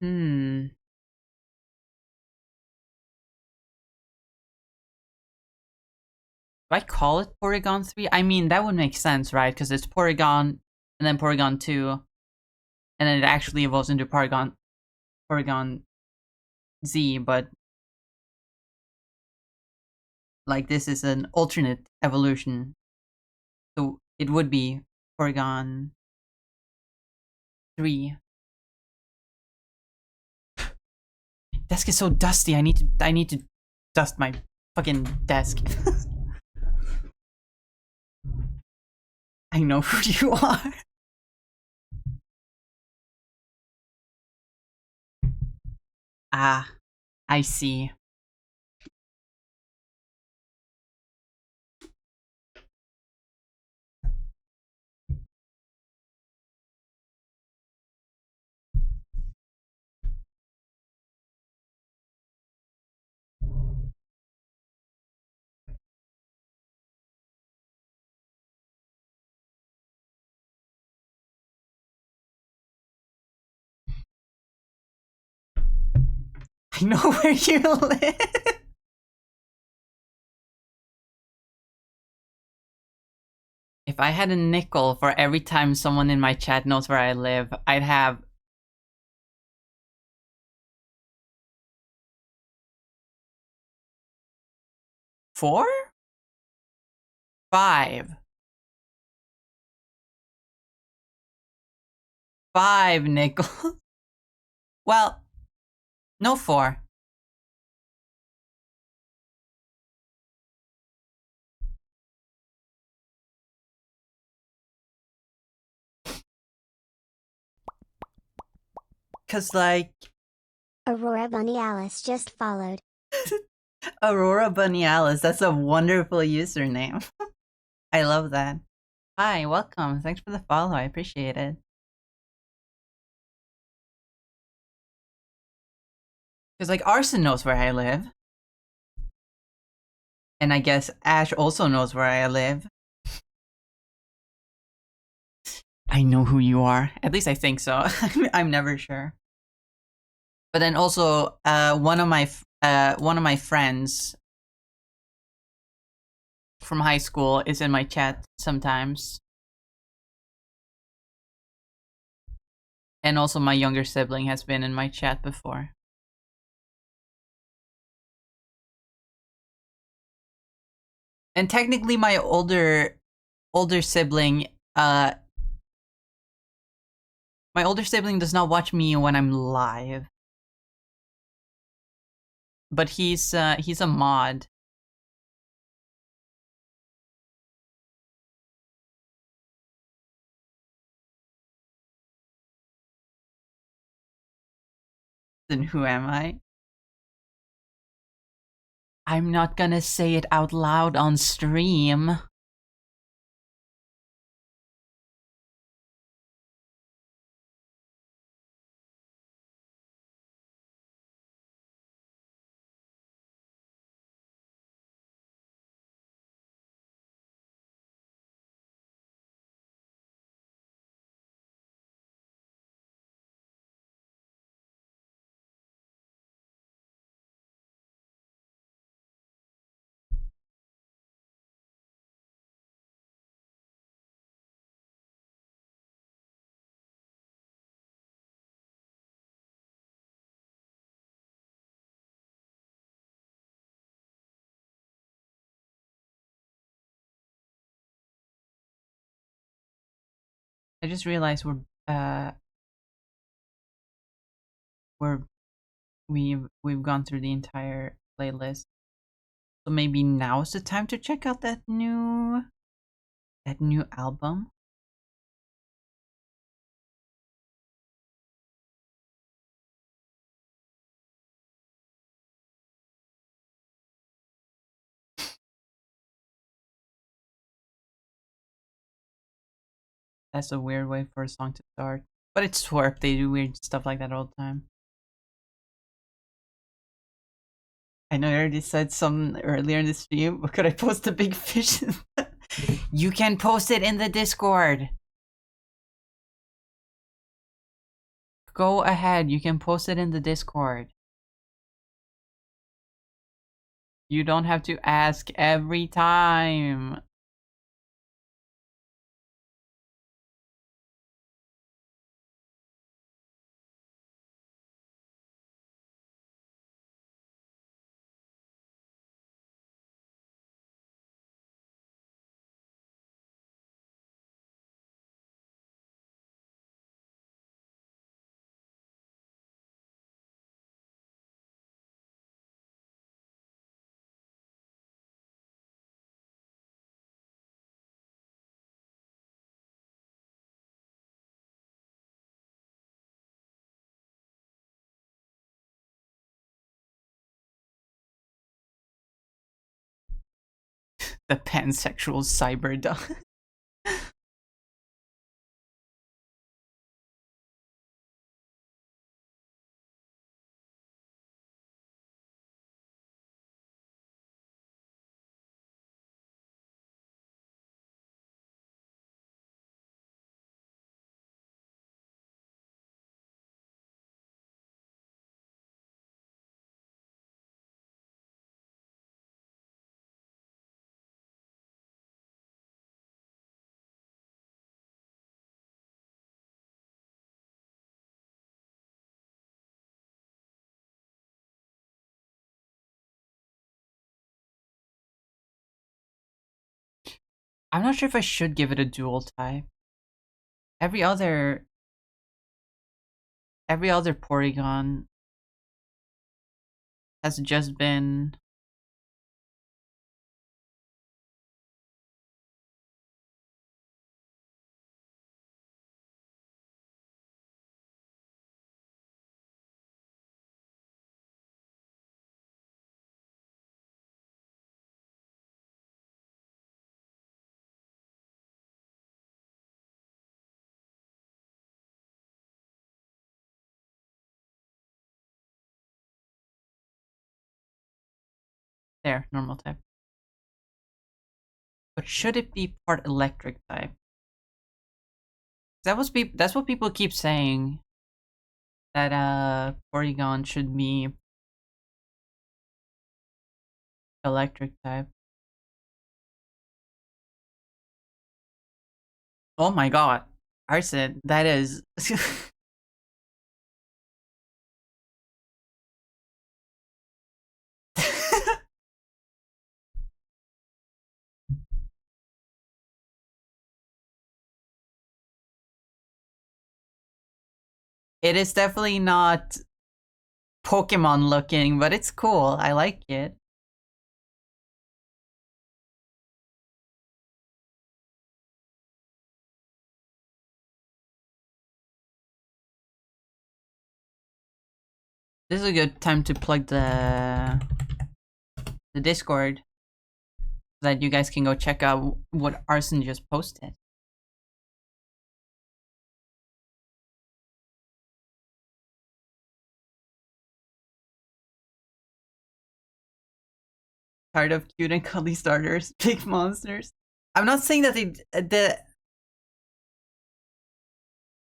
Hmm. Do I call it Porygon 3? I mean, that would make sense, right? Because it's Porygon and then Porygon 2 and then it actually evolves into Porygon Z, but like this is an alternate evolution. So it would be Porygon 3. Desk is so dusty. I need to dust my fucking desk. I know who you are. Ah, I see. I know where you live. If I had a nickel for every time someone in my chat knows where I live, I'd have 4? 5. 5 nickels. Well, no 4. Cause like Aurora Bunny Alice just followed. Aurora Bunny Alice, that's a wonderful username. I love that. Hi, welcome. Thanks for the follow. I appreciate it. Because, like, Arson knows where I live. And I guess Ash also knows where I live. I know who you are. At least I think so. I'm never sure. But then also, one of my friends from high school is in my chat sometimes. And also my younger sibling has been in my chat before. And technically my older sibling, my older sibling does not watch me when I'm live. But he's a mod. Then who am I? I'm not gonna say it out loud on stream. I just realized we've gone through the entire playlist. So maybe now's the time to check out that new album. That's a weird way for a song to start. But it's Twerp, they do weird stuff like that all the time. I know I already said some earlier in the stream, but could I post a big fish? You can post it in the Discord. Go ahead, you can post it in the Discord. You don't have to ask every time. The pansexual cyber dog. I'm not sure if I should give it a dual type. Every other Porygon has just been there, normal type. But should it be part electric type? That's what people keep saying. That Porygon should be electric type. Oh my god. Arson, that is it is definitely not Pokemon looking, but it's cool. I like it. This is a good time to plug the Discord so that you guys can go check out what Arson just posted. Tired of cute and cuddly starters, big monsters. I'm not saying that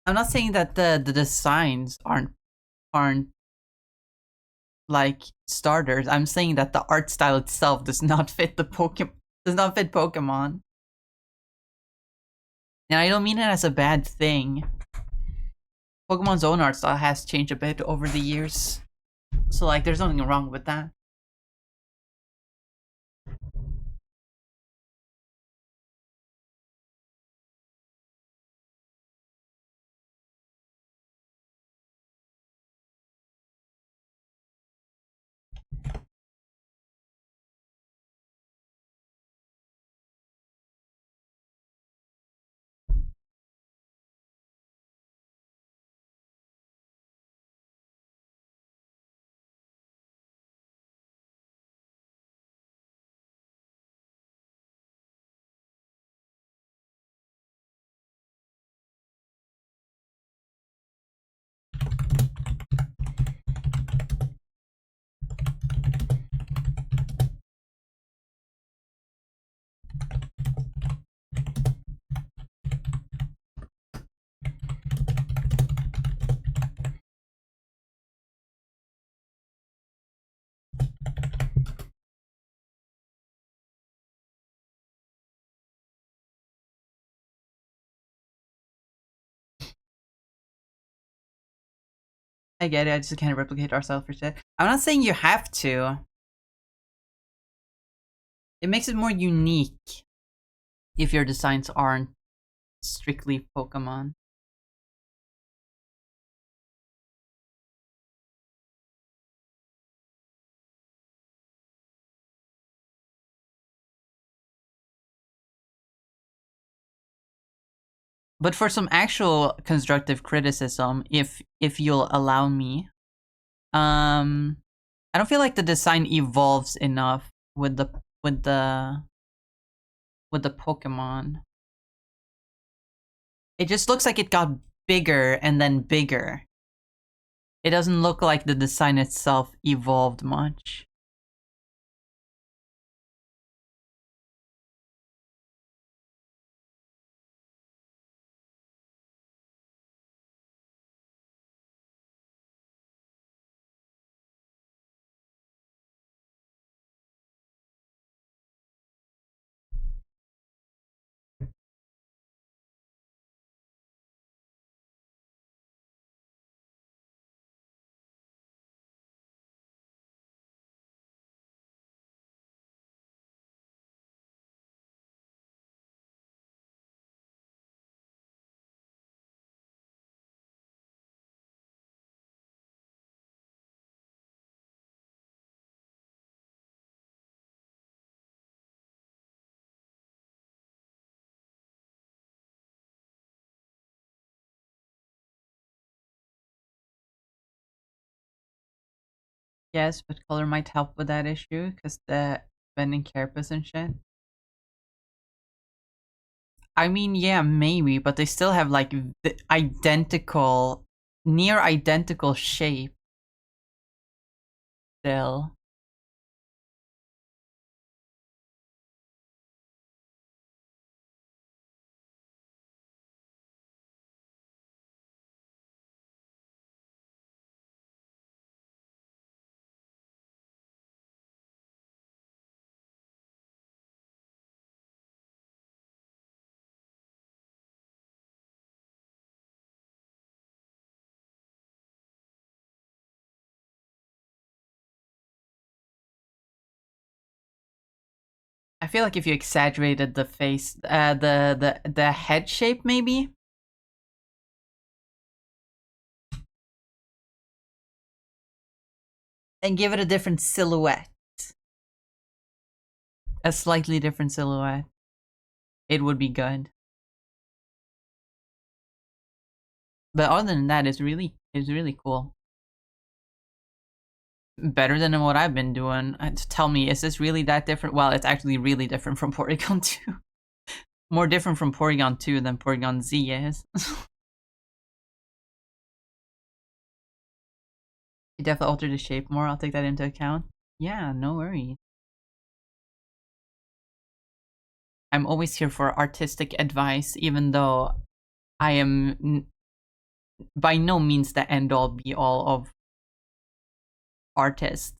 I'm not saying that the designs aren't like starters. I'm saying that the art style itself does not fit Pokemon. And I don't mean it as a bad thing. Pokemon's own art style has changed a bit over the years. So like there's nothing wrong with that. I get it, I just can't replicate ourselves for shit. I'm not saying you have to. It makes it more unique if your designs aren't strictly Pokemon. But for some actual constructive criticism, if you'll allow me, I don't feel like the design evolves enough with the with the Pokemon. It just looks like it got bigger and then bigger. It doesn't look like the design itself evolved much. Yes, but color might help with that issue because the bending carapace and shit. I mean, yeah, maybe, but they still have like the identical, near identical shape still. I feel like if you exaggerated the face, the head shape, maybe, and give it a different silhouette, a slightly different silhouette, it would be good. But other than that, it's really cool. Better than what I've been doing. Tell me, is this really that different? Well, it's actually really different from Porygon 2. More different from Porygon 2 than Porygon Z is. You definitely altered the shape more. I'll take that into account. Yeah, no worries. I'm always here for artistic advice, even though I am by no means the end all be all of artists.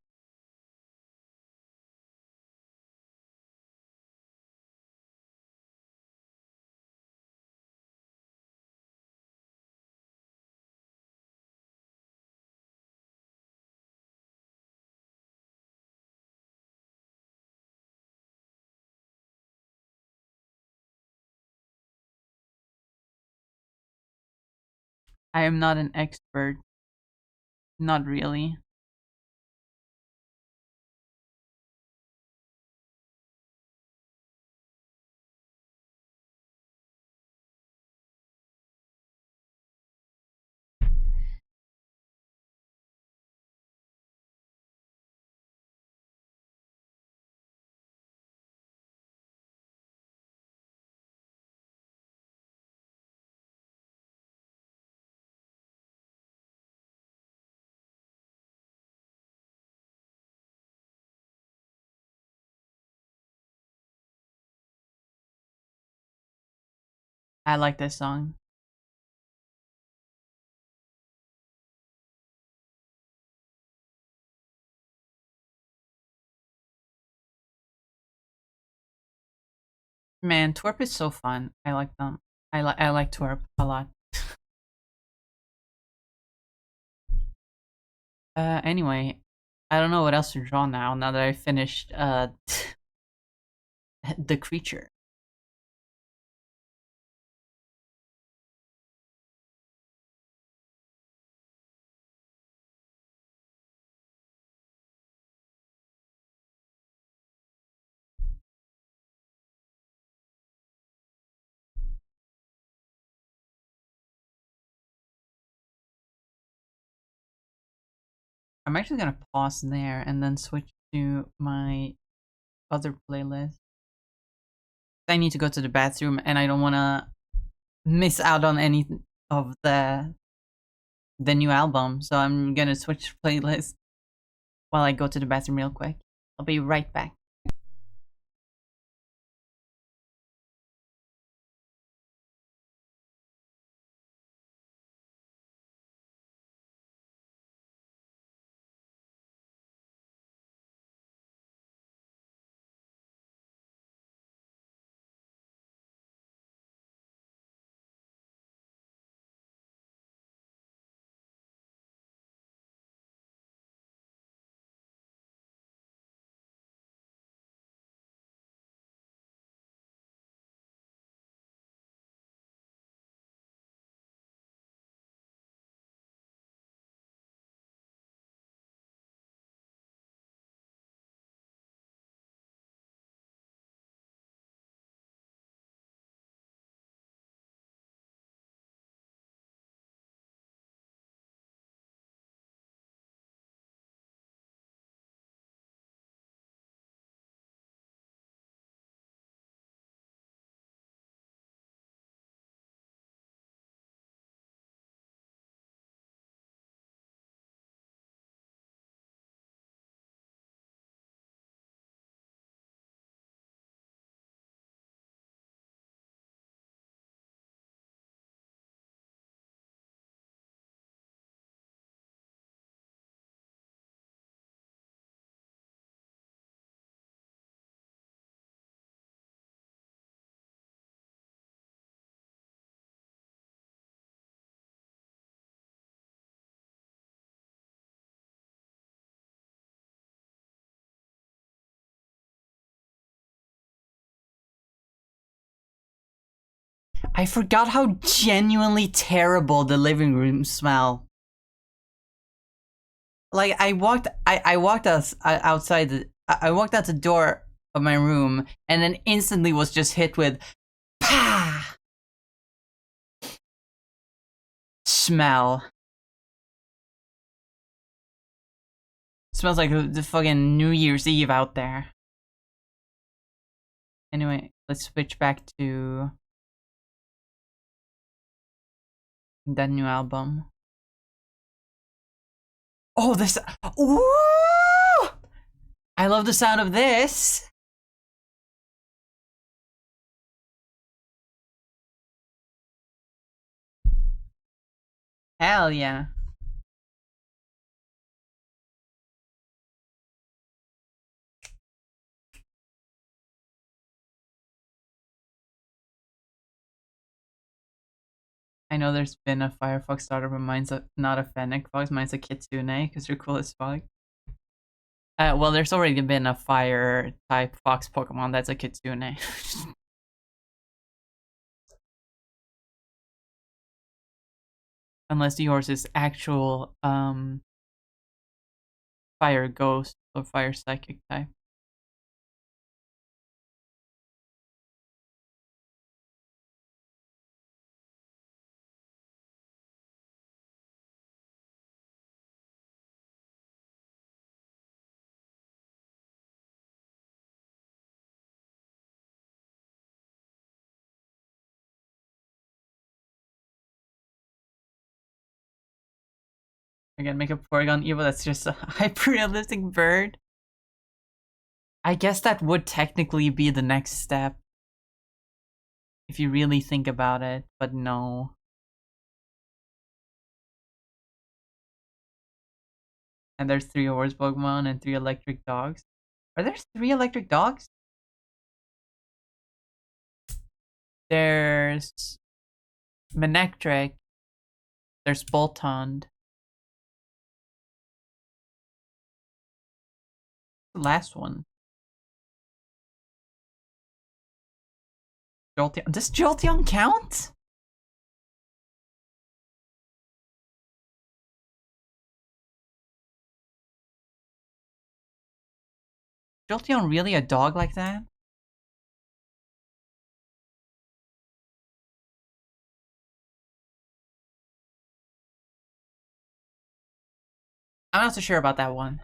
I am not an expert. Not really. I like this song. Man, Twerp is so fun. I like them. I like Twerp a lot. Anyway, I don't know what else to draw now. Now that I finished the creature. I'm actually gonna pause there and then switch to my other playlist. I need to go to the bathroom and I don't want to miss out on any of the new album. So I'm gonna switch playlist while I go to the bathroom real quick. I'll be right back. I forgot how genuinely terrible the living room smell. Like I walked I walked out the door of my room and then instantly was just hit with pah smell. Smells like the fucking New Year's Eve out there. Anyway, let's switch back to that new album. Oh, this. Ooh! I love the sound of this. Hell yeah. I know there's been a Firefox starter, but mine's not a Fennec Fox, mine's a Kitsune, because they're cool as fuck. Well, there's already been a fire type fox Pokemon that's a Kitsune. Unless yours is actual fire ghost or fire psychic type. Again, make a Porygon Evo that's just a hyper-realistic bird. I guess that would technically be the next step. If you really think about it, but no. And there's 3 horse Pokemon and 3 electric dogs. Are there 3 electric dogs? There's Manectric. There's Boltund. The last one. Jolteon. Does Jolteon count? Jolteon really a dog like that? I'm not so sure about that one.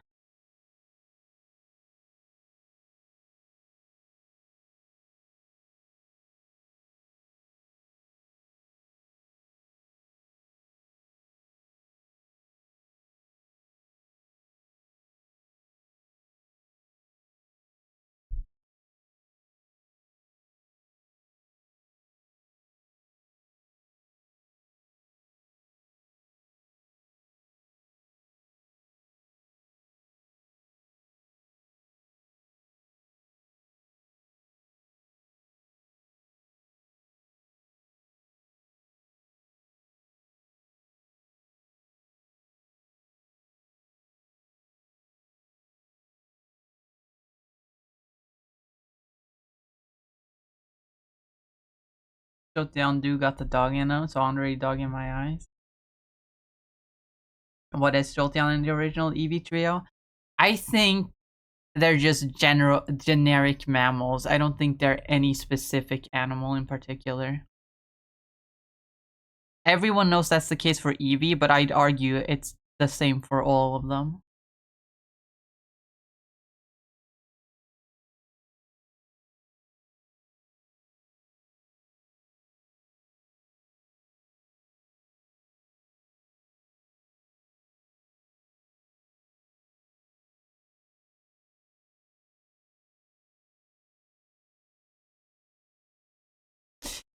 Shutdown do got the dog in them, so honorary dog in my eyes. What is Jolteon in the original Eevee trio? I think they're just generic mammals. I don't think they're any specific animal in particular. Everyone knows that's the case for Eevee, but I'd argue it's the same for all of them.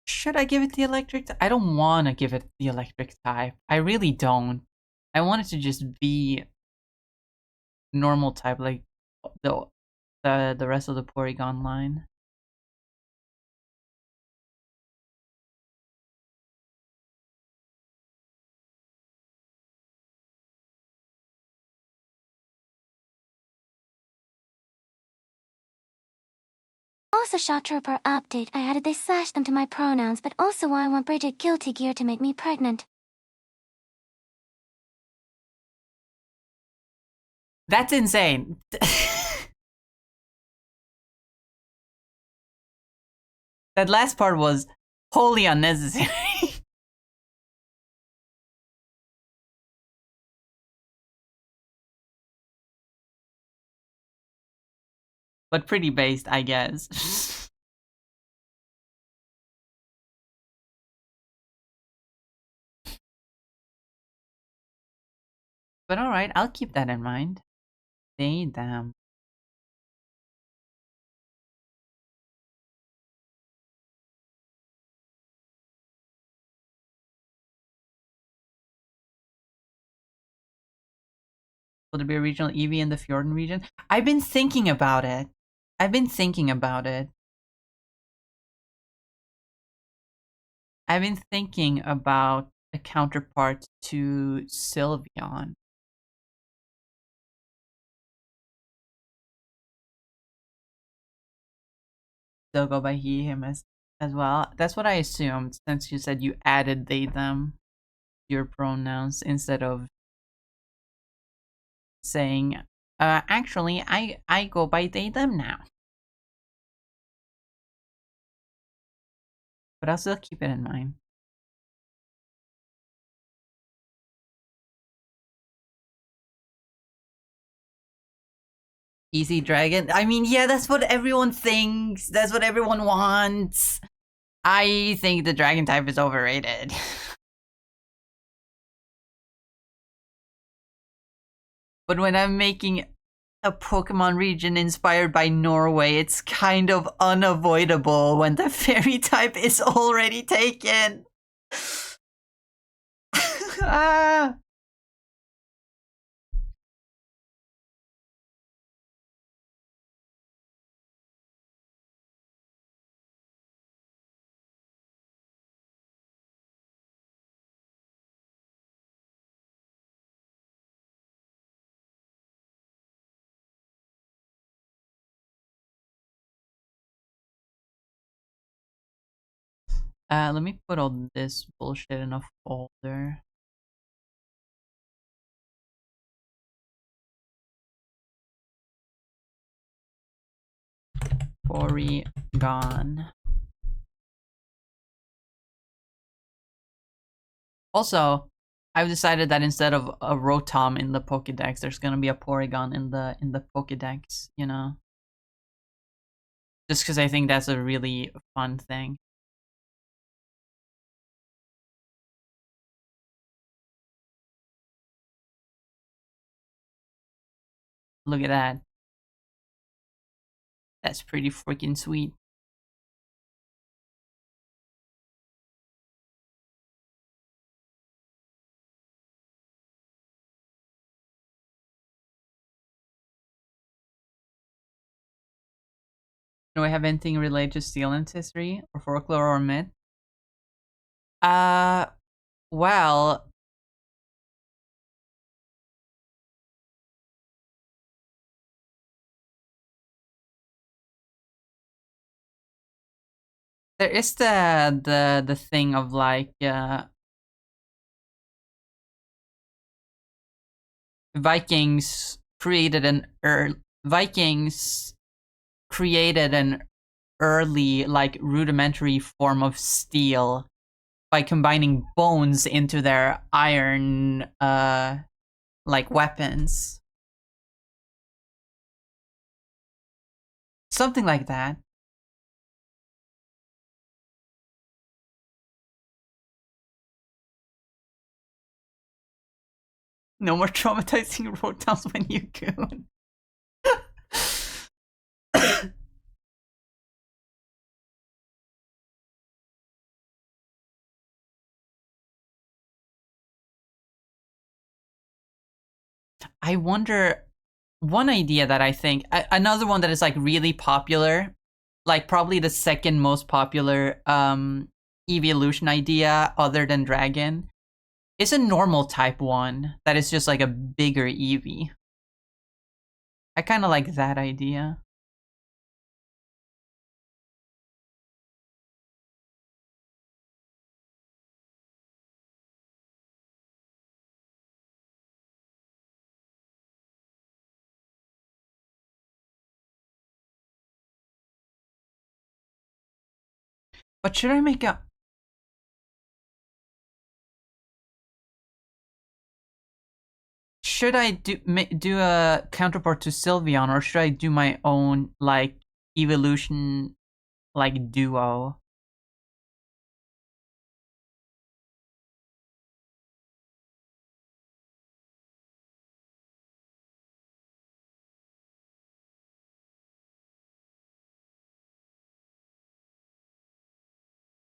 Should I give it the electric type? I don't want to give it the electric type. I really don't. I want it to just be normal type, like the rest of the Porygon line. Also, Shot Trooper update. I added they slash them to my pronouns, but also I want Bridget Guilty Gear to make me pregnant. That's insane. That last part was wholly unnecessary. But pretty based, I guess. But alright, I'll keep that in mind. Damn. Will there be a regional Eevee in the Fjorden region? I've been thinking about it. I've been thinking about a counterpart to Sylveon. They'll go by he, him as well. That's what I assumed, since you said you added they, them, your pronouns, instead of saying, actually, I go by they, them now. But I'll still keep it in mind. Easy Dragon? I mean, yeah, that's what everyone thinks. That's what everyone wants. I think the Dragon type is overrated. But when I'm making a Pokemon region inspired by Norway, it's kind of unavoidable when the fairy type is already taken. Ah. Let me put all this bullshit in a folder. Porygon. Also, I've decided that instead of a Rotom in the Pokédex, there's gonna be a Porygon in the Pokédex, you know? Just because I think that's a really fun thing. Look at that. That's pretty freaking sweet. Do I have anything related to Steelant's history, or folklore, or myth? Well, There is the thing of like Vikings created Vikings created an early like rudimentary form of steel by combining bones into their iron like weapons. Something like that. No more traumatizing road towns when you goon. I wonder, one idea that I think another one that is like really popular, like probably the second most popular evolution idea other than dragon, is a normal type one that is just like a bigger Eevee. I kind of like that idea. But should I make a... Should I do a counterpart to Sylveon, or should I do my own like evolution like duo?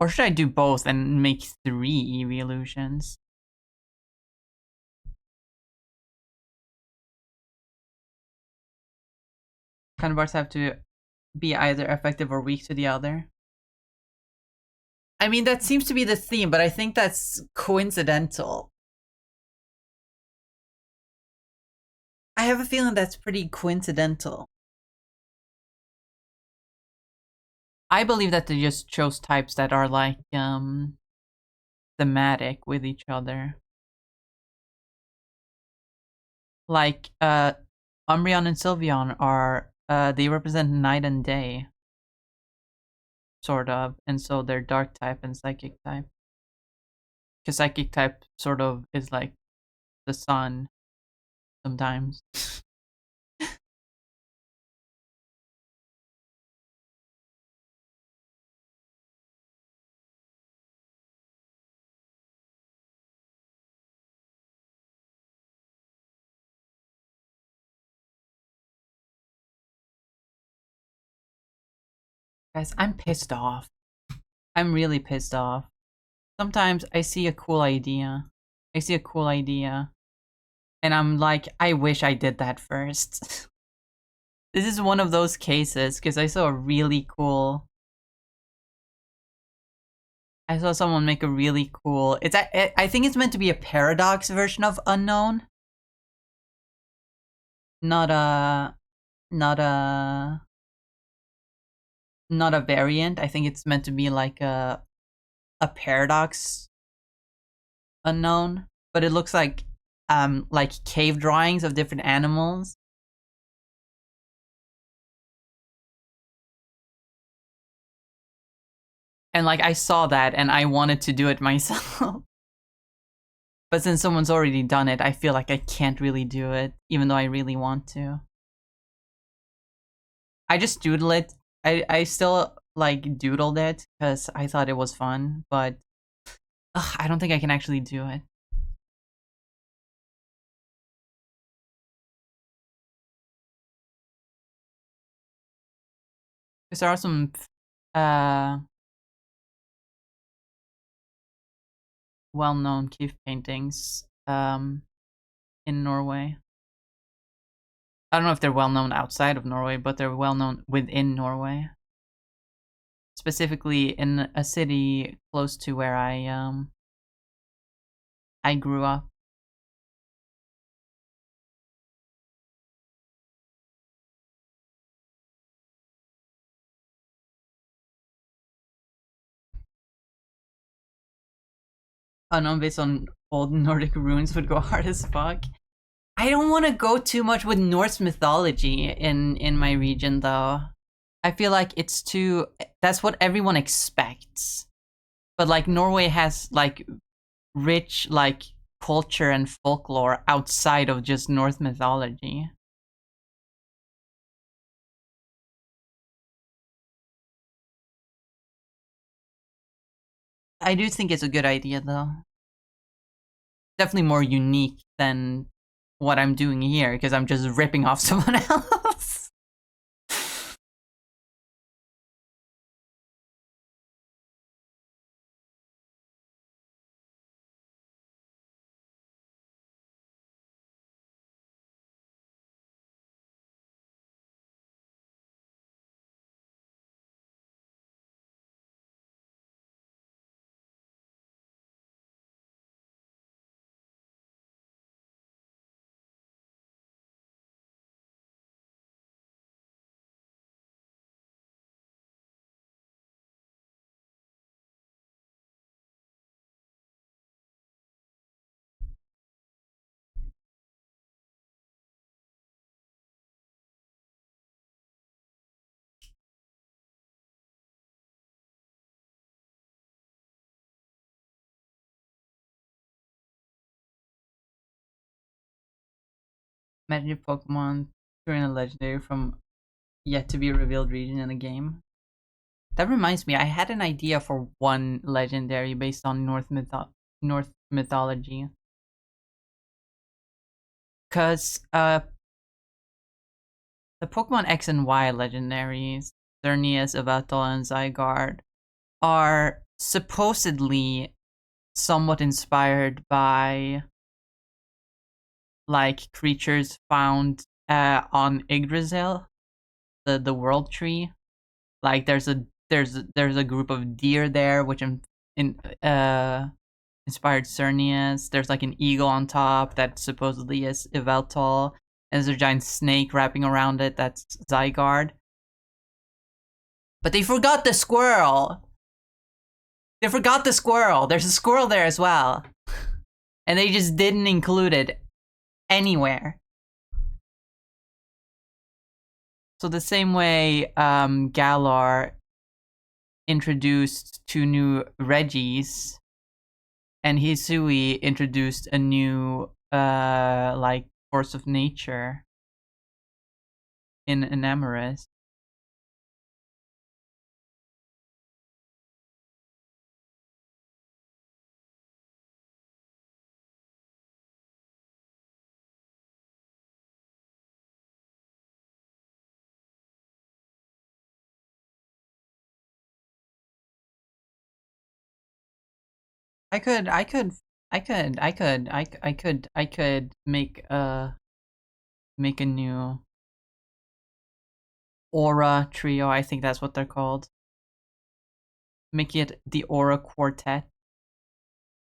Or should I do both and make 3 evolutions? Counterparts have to be either effective or weak to the other. I mean, that seems to be the theme, but I think that's coincidental. I have a feeling that's pretty coincidental. I believe that they just chose types that are like thematic with each other. Like Umbreon and Sylveon are they represent night and day. Sort of, and so they're dark type and psychic type. Because psychic type sort of is like the sun sometimes. Guys, I'm pissed off. I'm really pissed off. Sometimes I see a cool idea. And I'm like, I wish I did that first. This is one of those cases, because I saw a really cool... I saw someone make a really cool... I think it's meant to be a paradox version of Unknown. Not a... Not a... Not a variant. I think it's meant to be like a paradox Unknown. But it looks like cave drawings of different animals. And like I saw that and I wanted to do it myself. But since someone's already done it, I feel like I can't really do it, even though I really want to. I just doodle it. I still like doodled it because I thought it was fun, but I don't think I can actually do it. Because there are some well-known cave paintings in Norway. I don't know if they're well-known outside of Norway, but they're well-known within Norway. Specifically in a city close to where I grew up. unknown based on old Nordic runes would go hard as fuck. I don't want to go too much with Norse mythology in my region though. I feel like it's too. That's what everyone expects. But like Norway has like rich like culture and folklore outside of just Norse mythology. I do think it's a good idea though. Definitely more unique than what I'm doing here because I'm just ripping off someone else. Imagine if Pokemon turn a legendary from yet to be revealed region in the game. That reminds me, I had an idea for one legendary based on North mythology. Cause the Pokemon X and Y legendaries, Xerneas, Yveltal, and Zygarde, are supposedly somewhat inspired by like creatures found on Yggdrasil, the World Tree. Like there's a group of deer there which inspired Xerneas. There's like an eagle on top that supposedly is Yveltal. And there's a giant snake wrapping around it that's Zygarde. But they forgot the squirrel. They forgot the squirrel. There's a squirrel there as well. And they just didn't include it anywhere. So the same way Galar introduced 2 new Regis, and Hisui introduced a new like force of nature in Enamorus. I could make a new Aura trio. I think that's what they're called. Make it the Aura Quartet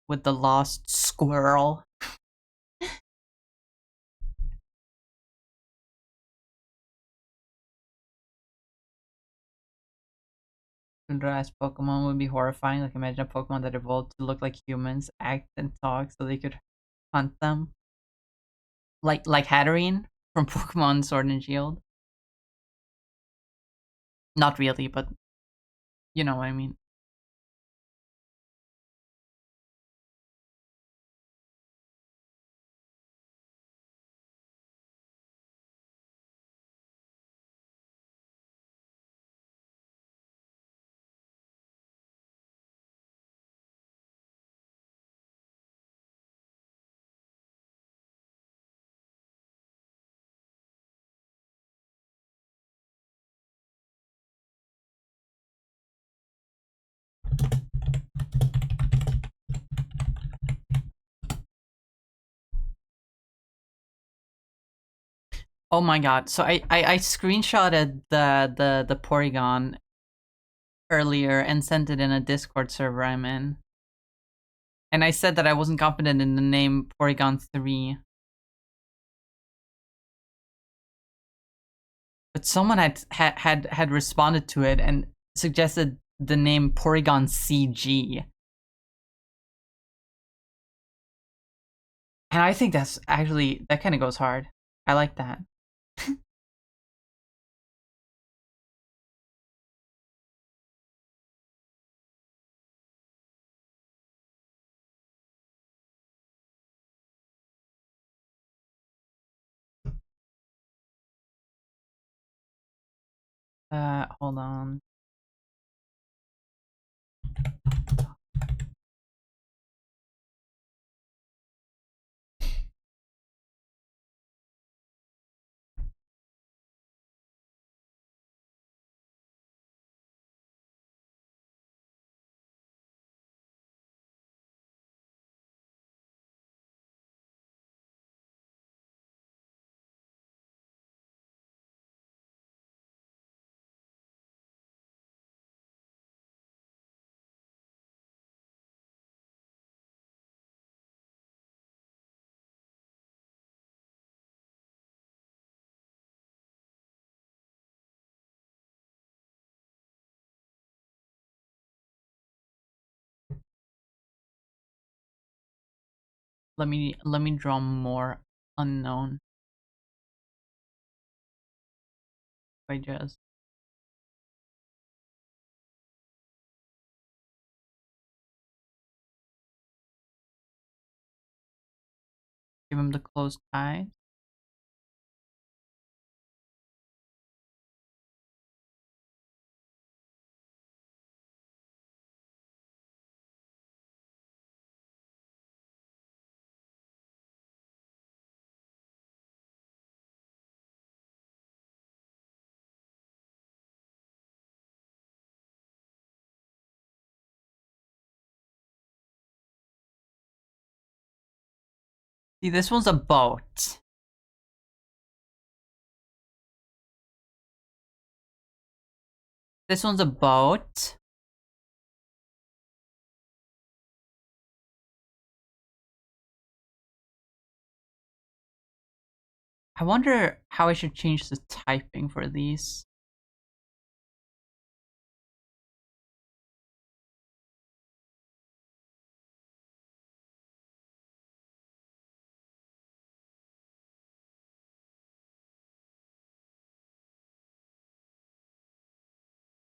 with the lost squirrel. Tundra-ass Pokemon would be horrifying. Like imagine a Pokemon that evolved to look like humans, act and talk, so they could hunt them. Like Hatterene from Pokemon Sword and Shield. Not really, but you know what I mean. Oh my god! So I screenshotted the Porygon earlier and sent it in a Discord server I'm in, and I said that I wasn't confident in the name Porygon 3, but someone had responded to it and suggested the name Porygon CG. And I think that's actually, that kind of goes hard. I like that. Hold on. Let me draw more unknown. By just give him the closed eye. See, this one's a boat. This one's a boat. I wonder how I should change the typing for these.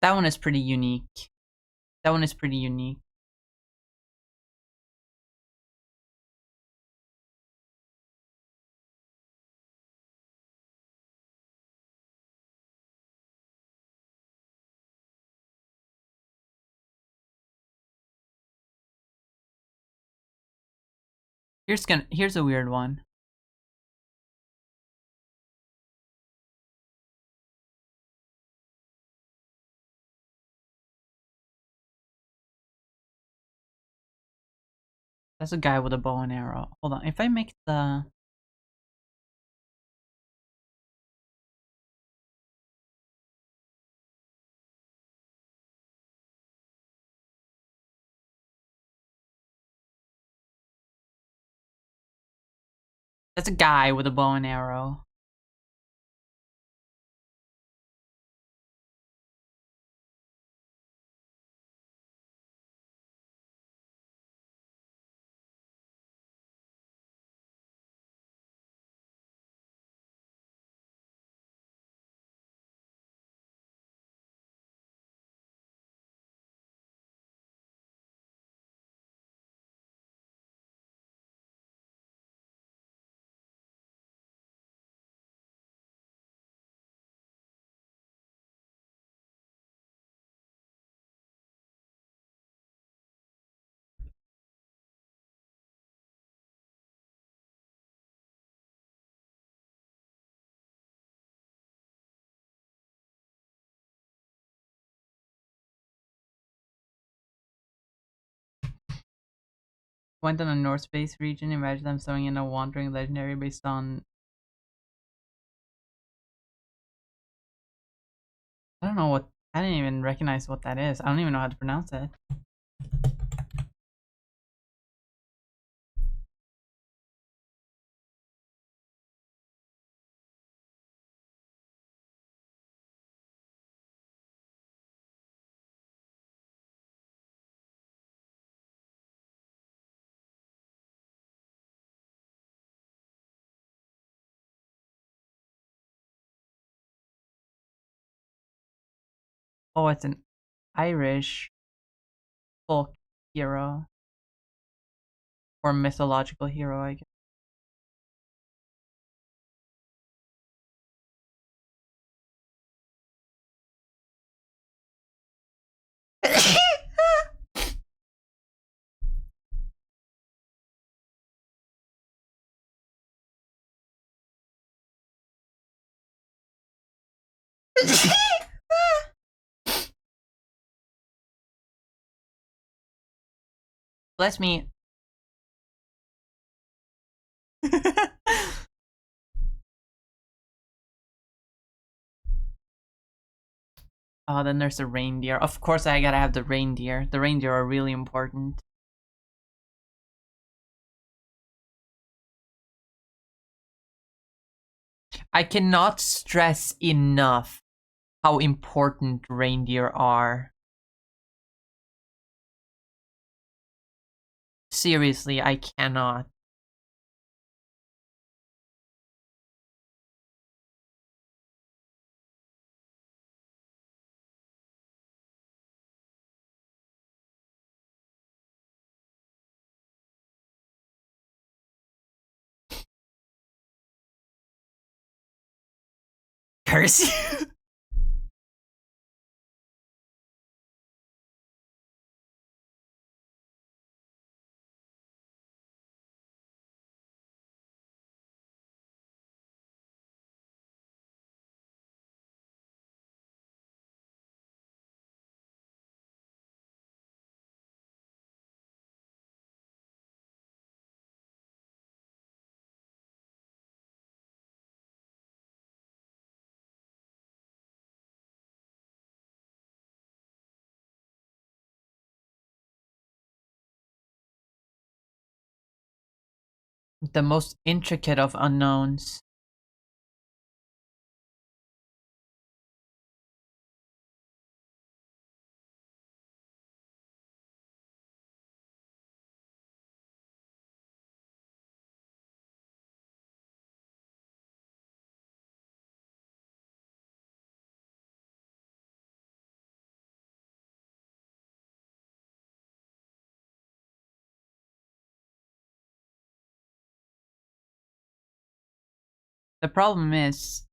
That one is pretty unique. That one is pretty unique. Here's a weird one. That's a guy with a bow and arrow. Hold on, if I make the that's a guy with a bow and arrow. Went on a North Space region. Imagine them throwing in a wandering legendary based on. I don't know what. I didn't even recognize what that is. I don't even know how to pronounce it. Oh, it's an Irish folk hero or mythological hero, I guess. Bless me. Oh, then there's the reindeer. Of course, I gotta have the reindeer. The reindeer are really important. I cannot stress enough how important reindeer are. Seriously, I cannot. Curse you. The most intricate of unknowns. The problem is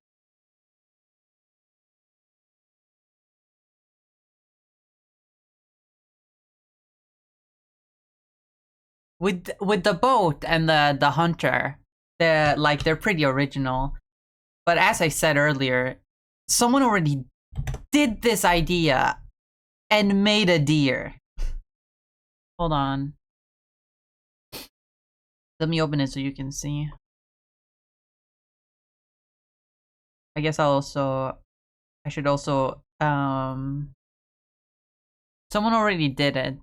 with the boat and the hunter, they're pretty original. But as I said earlier, someone already did this idea and made a deer. Hold on. Let me open it so you can see. I guess I should also someone already did it.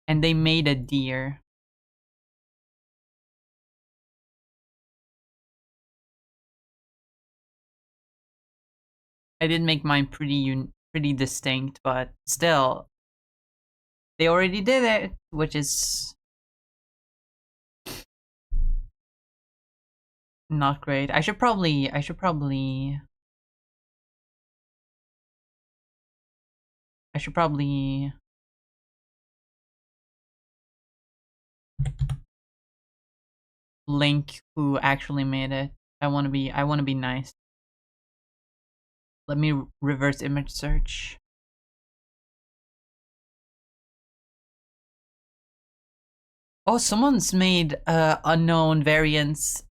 And they made a deer. I did make mine pretty distinct, but still, they already did it, which is not great. I should probably link who actually made it. I want to be nice. Let me reverse image search. Oh, someone's made unknown variants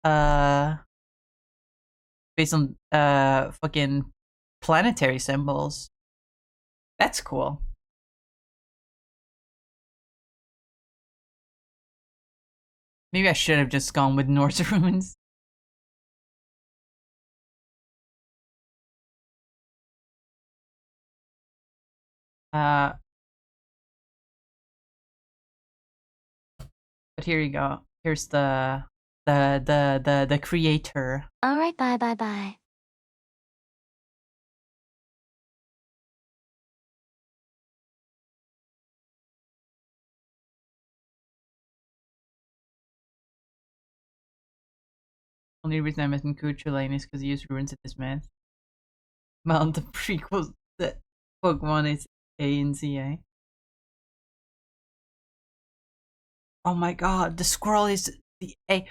based on fucking planetary symbols. That's cool. Maybe I should have just gone with Norse runes. But here you go. Here's the creator. Alright, bye. Only reason I'm missing Kuchulain is because he used runes in his myth. Mount the prequels that Pokemon is A and ZA. Oh my god, the squirrel is the A.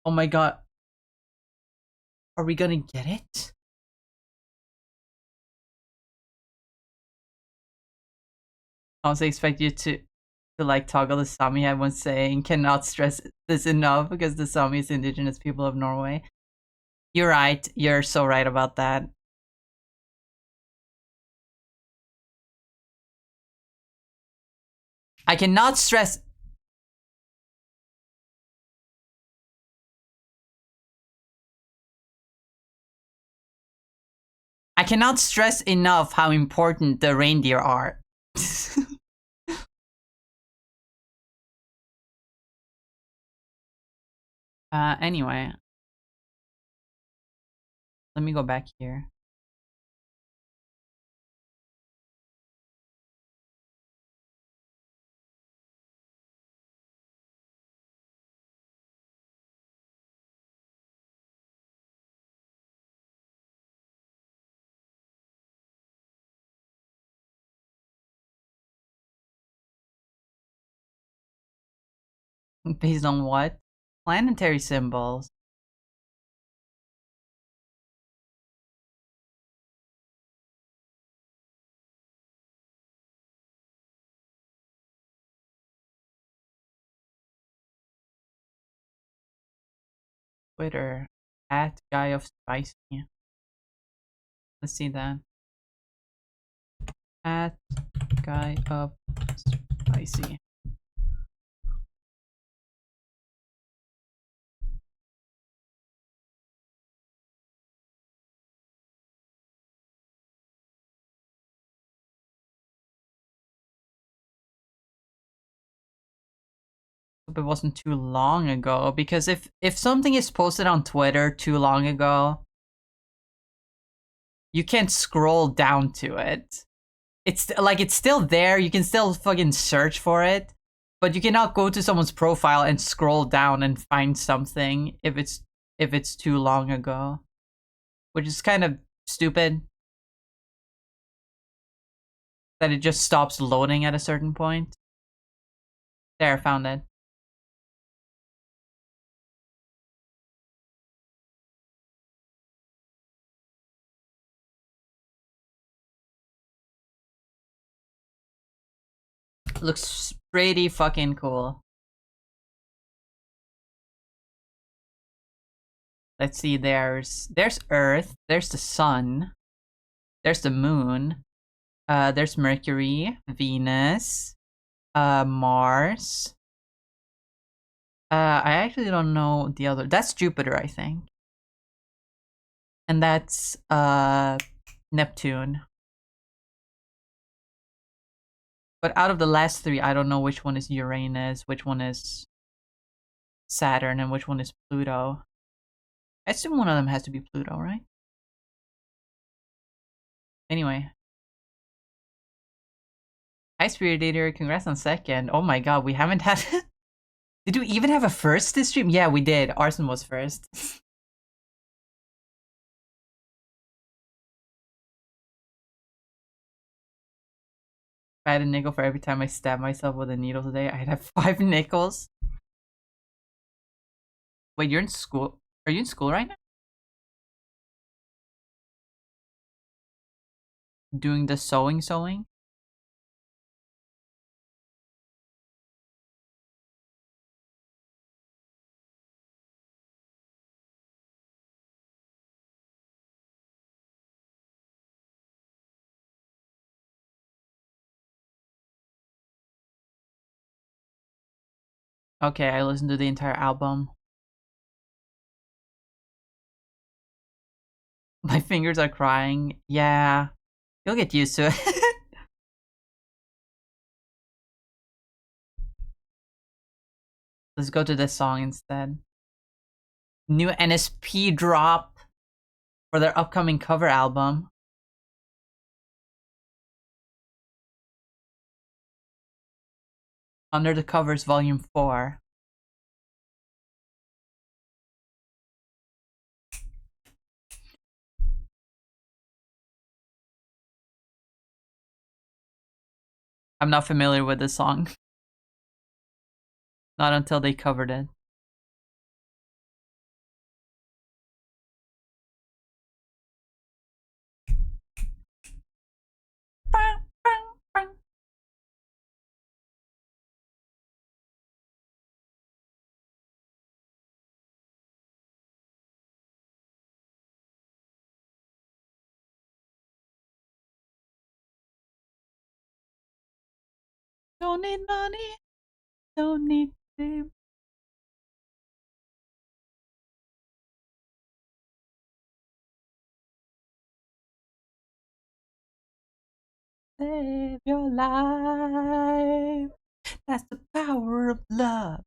Oh my god. Are we gonna get it? I also expect you to like toggle the Sami I was saying. Cannot stress this enough because the Sami is indigenous people of Norway. You're right. You're so right about that. I cannot stress. I cannot stress enough how important the reindeer are. Anyway. Let me go back here. Based on what? Planetary symbols. Twitter. At Guy of Spicy. Let's see that. At Guy of Spicy. Hope it wasn't too long ago, because if something is posted on Twitter too long ago, you can't scroll down to it. It's like it's still there. You can still fucking search for it, but you cannot go to someone's profile and scroll down and find something if it's too long ago, which is kind of stupid. That it just stops loading at a certain point. There, found it. Looks pretty fucking cool. Let's see, there's Earth, there's the sun, there's the moon, there's Mercury, Venus, Mars. I actually don't know the other. That's Jupiter, I think. And that's Neptune. But out of the last three, I don't know which one is Uranus, which one is Saturn, and which one is Pluto. I assume one of them has to be Pluto, right? Anyway. Hi, Spirit Eater. Congrats on second. Oh my god, we haven't had... Did we even have a first this stream? Yeah, we did. Arson was first. If I had a nickel for every time I stab myself with a needle today, I'd have 5 nickels. Wait, you're in school? Are you in school right now? Doing the sewing? Okay, I listened to the entire album. My fingers are crying. Yeah, you'll get used to it. Let's go to this song instead. New NSP drop for their upcoming cover album. Under the Covers Volume 4. I'm not familiar with this song. Not until they covered it. Don't need money, don't need fame. Save your life. That's the power of love.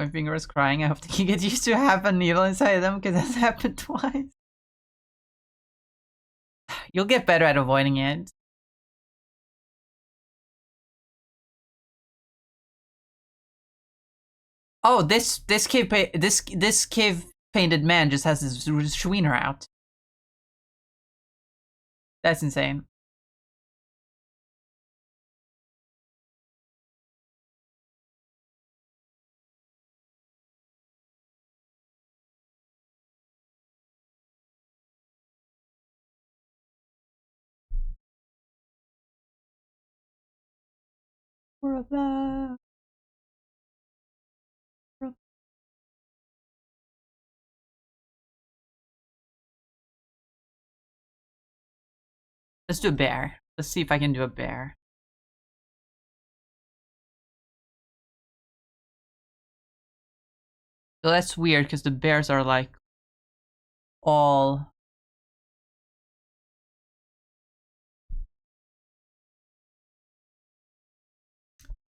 My finger is crying. I hope they can get used to have a needle inside them because that's happened twice. You'll get better at avoiding it. Oh, this cave painted man just has his schwiener out. That's insane. For a love. Let's do a bear. Let's see if I can do a bear. So that's weird because the bears are like all.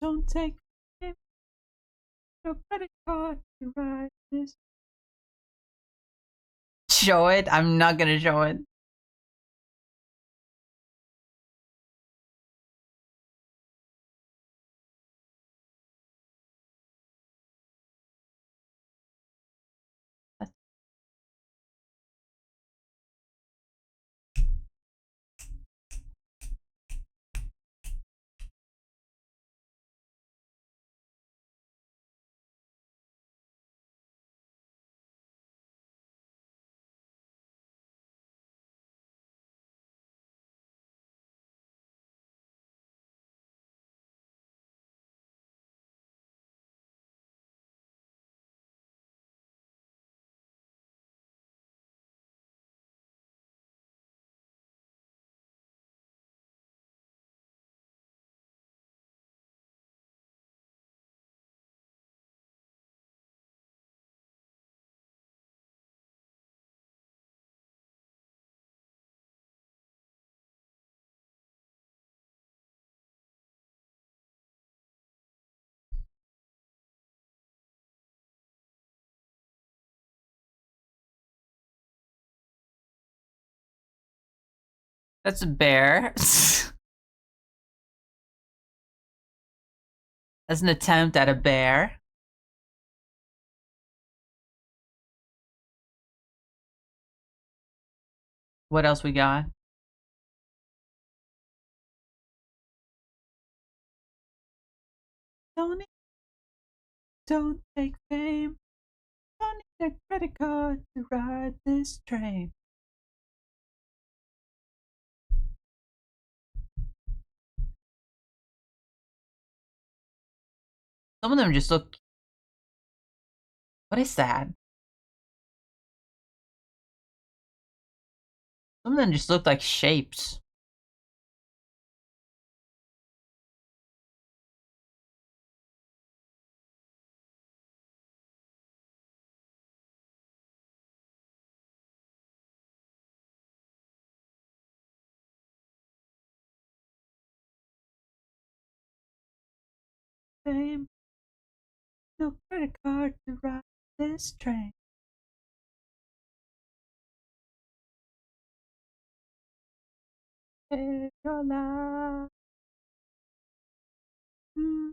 Don't take your credit card to ride this. Show it? I'm not gonna show it. That's a bear. That's an attempt at a bear. What else we got? Don't take fame. Don't need a credit card to ride this train. Some of them just look. What is that? Some of them just look like shapes. Fame. No credit card to ride this train. Save your life. Mm.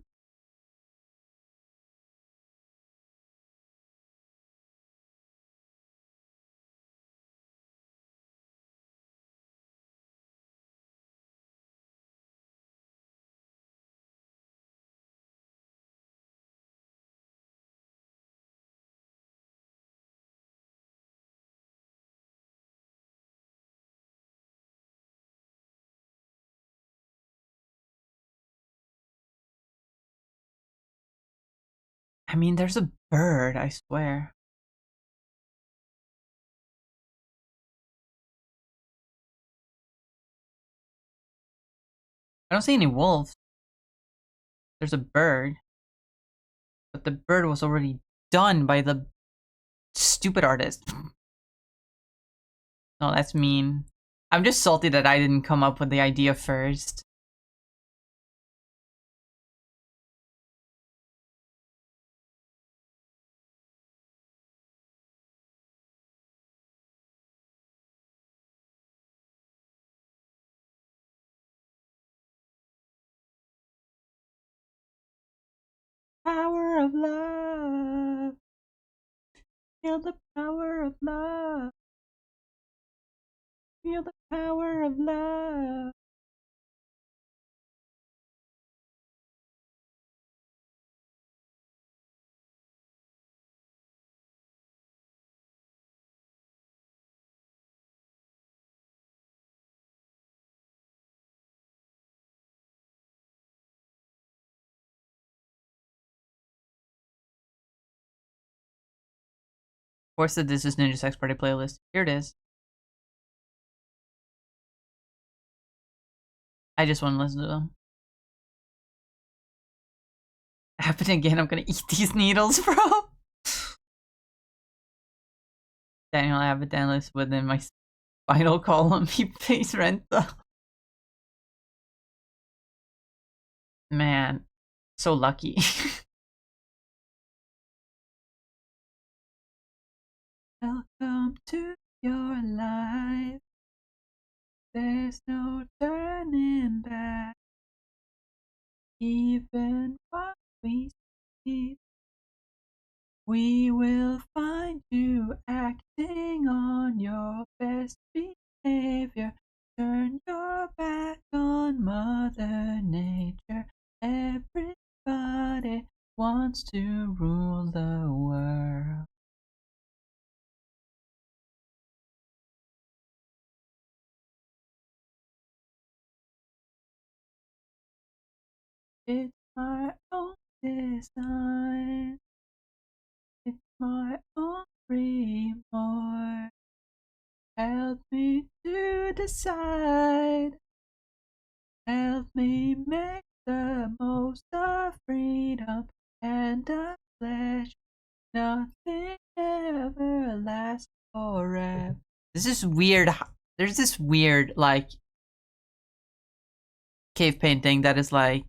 I mean, there's a bird, I swear. I don't see any wolves. There's a bird. But the bird was already done by the stupid artist. No, that's mean. I'm just salty that I didn't come up with the idea first. Power of love. Feel the power of love. Feel the power of love. Of course, this is Ninja Sex Party playlist. Here it is. I just want to listen to them. Happen again, I'm gonna eat these needles, bro. Daniel Avidan is within my spinal column. He pays rent though. Man, so lucky. Welcome to your life. There's no turning back. Even while we sleep, we will find you acting on your best behavior. Turn your back on Mother Nature. Everybody wants to rule the world. It's my own design. It's my own remorse. Help me to decide. Help me make the most of freedom and of pleasure. Nothing ever lasts forever. This is weird. There's this weird, like, cave painting that is like,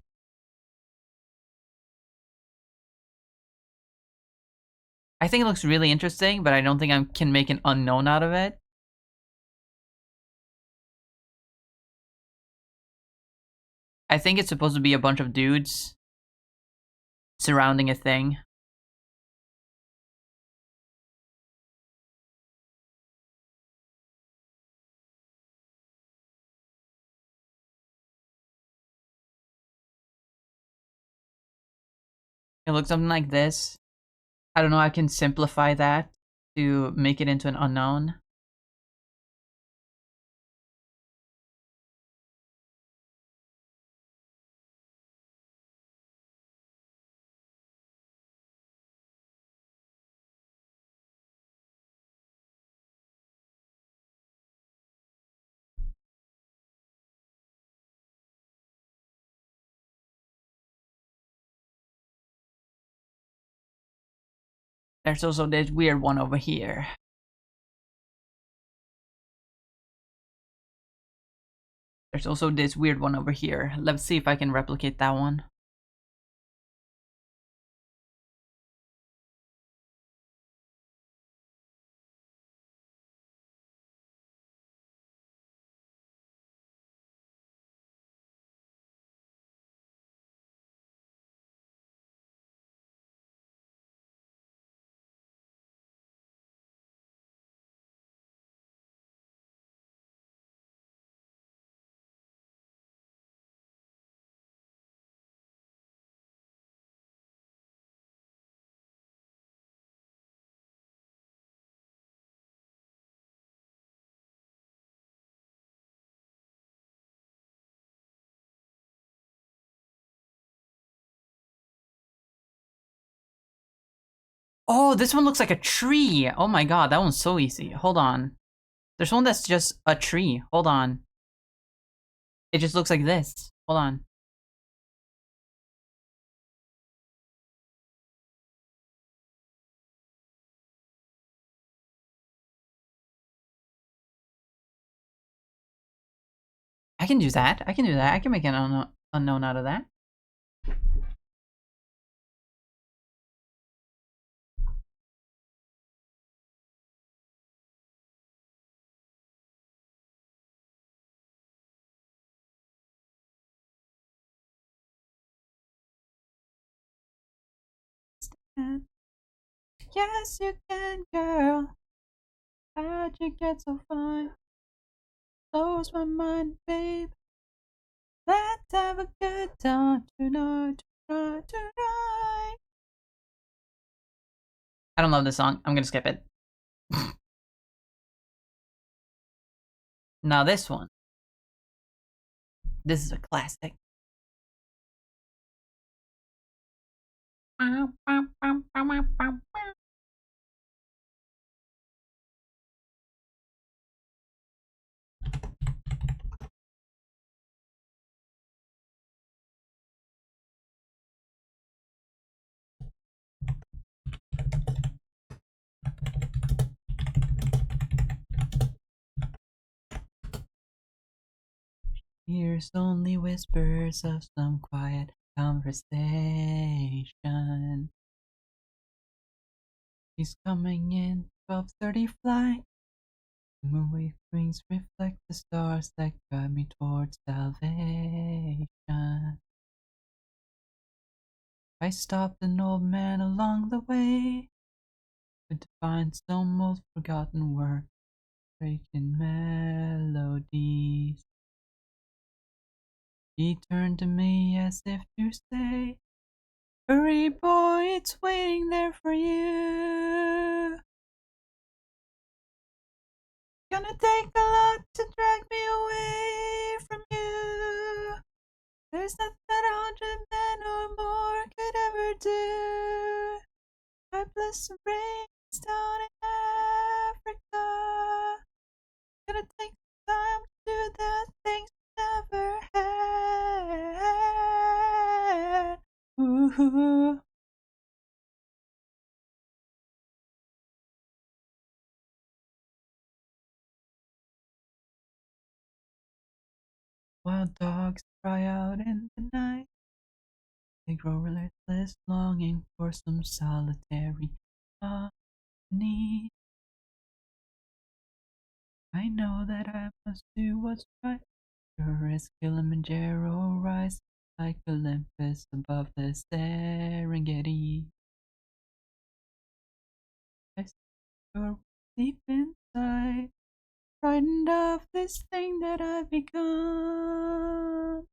I think it looks really interesting, but I don't think I can make an unknown out of it. I think it's supposed to be a bunch of dudes surrounding a thing. It looks something like this. I don't know, I can simplify that to make it into an unknown. There's also this weird one over here. There's also this weird one over here. Let's see if I can replicate that one. Oh, this one looks like a tree. Oh my god, that one's so easy. Hold on. There's one that's just a tree. Hold on. It just looks like this. Hold on. I can do that. I can do that. I can make an unknown out of that. Yes, you can, girl. How'd you get so fine? Blows my mind, babe. Let's have a good time tonight, tonight, tonight. I don't love this song. I'm gonna skip it. Now this one. This is a classic. Here's only whispers of some quiet conversation. He's coming in 12:30 flight. The moonwave rings reflect the stars that guide me towards salvation. I stopped an old man along the way to find some old forgotten word, breaking melodies. He turned to me as if to say, hurry boy, it's waiting there for you. Gonna take a lot to drag me away from you. There's nothing that 100 men or more could ever do. I bless the rains down in Africa. Gonna take time to do the things we never had. Ooh. Wild dogs cry out in the night. They grow relentless, longing for some solitary company. I know that I must do what's right. Sure as Kilimanjaro rise like Olympus above the Serengeti. I you're deep inside, frightened of this thing that I've become.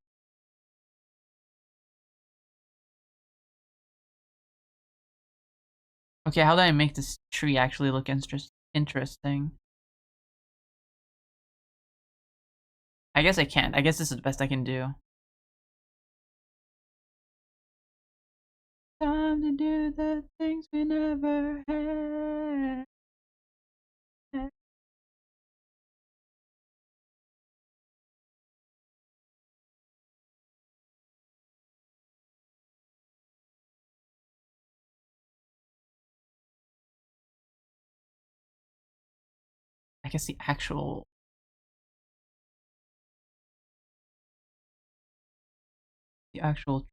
Okay, how do I make this tree actually look interesting? I guess I can't. I guess this is the best I can do. Time to do the things we never had. I guess the actual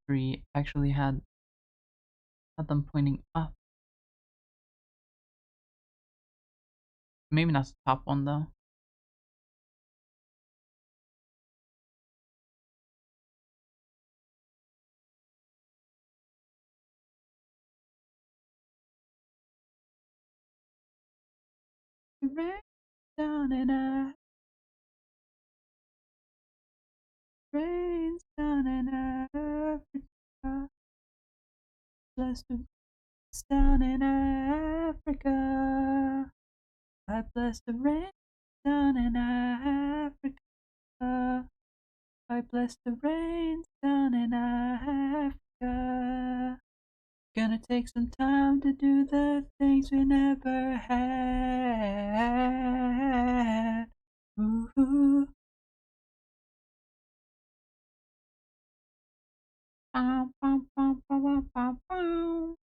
tree actually had them pointing up. Maybe not the top one though. Rain down and rains down in Africa. Bless the rains down in Africa. I bless the rain down in Africa. I bless the rains down in Africa. Gonna take some time to do the things we never had. Ooh. Bum, bum, bum, bum, bum, bum, bum.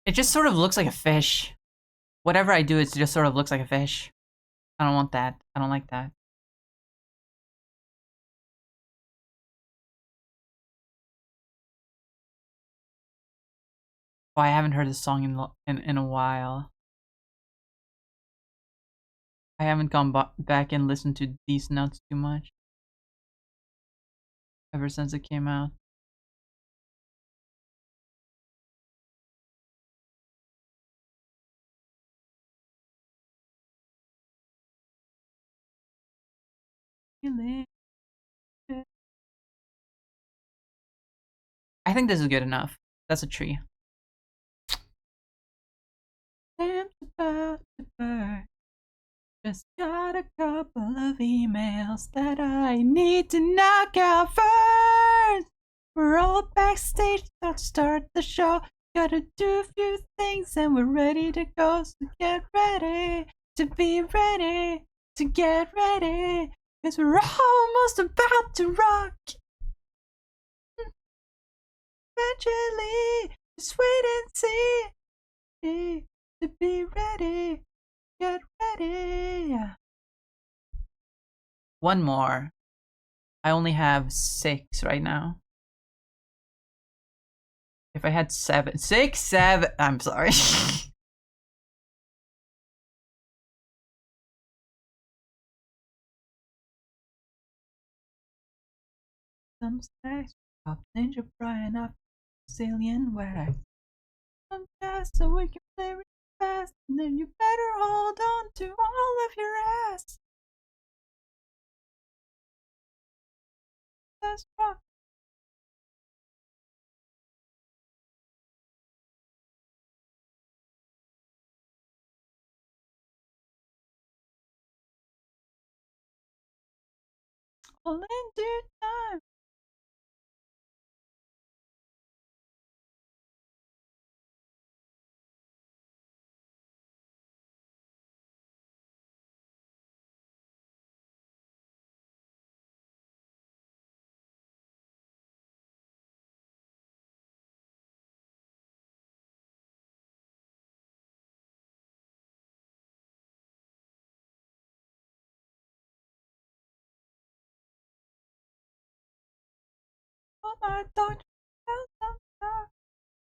It just sort of looks like a fish. Whatever I do, it just sort of looks like a fish. I don't want that. I don't like that. Oh, I haven't heard this song in a while. I haven't gone back and listened to These Nuts too much ever since it came out. I think this is good enough. That's a tree. Damn about to burn. Just got a couple of emails that I need to knock out first. We're all backstage, let's start the show. Gotta do a few things and we're ready to go. So get ready to be ready to get ready. Cause we're almost about to rock. Eventually, just wait and see. To be ready, get ready. One more. I only have 6 right now. If I had 7, 6, 7. I'm sorry. Some stacks of Ninja Brian up Brazilian wax. Some fast so we can play really fast. And then you better hold on to all of your ass. Let's rock. All in due time. Oh my doctor.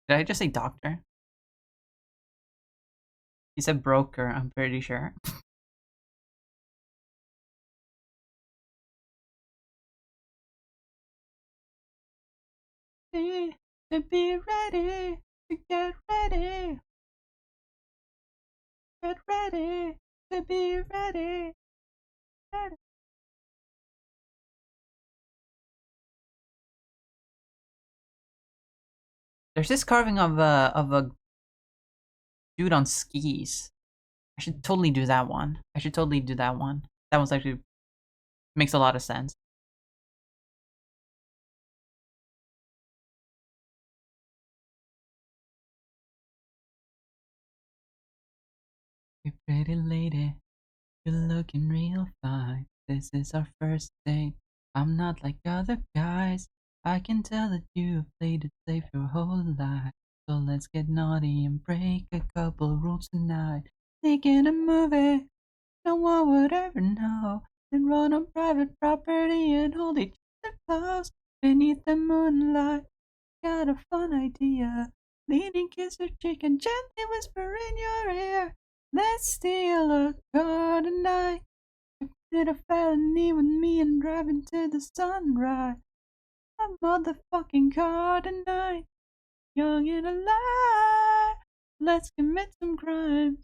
Did I just say doctor? He said broker, I'm pretty sure. To be ready, to get ready. Get ready, to be ready. Ready. There's this carving of a dude on skis. I should totally do that one. I should totally do that one. That one's actually makes a lot of sense. Hey pretty lady, you're looking real fine. This is our first date. I'm not like other guys. I can tell that you've played it safe your whole life. So let's get naughty and break a couple rules tonight. Making a movie, no one would ever know. Then run on private property and hold each other close beneath the moonlight. Got a fun idea. Leaning kiss her cheek and gently whisper in your ear. Let's steal a car tonight. Commit a felony with me and drive into the sunrise. A motherfucking car tonight. Young and alive. Let's commit some crimes.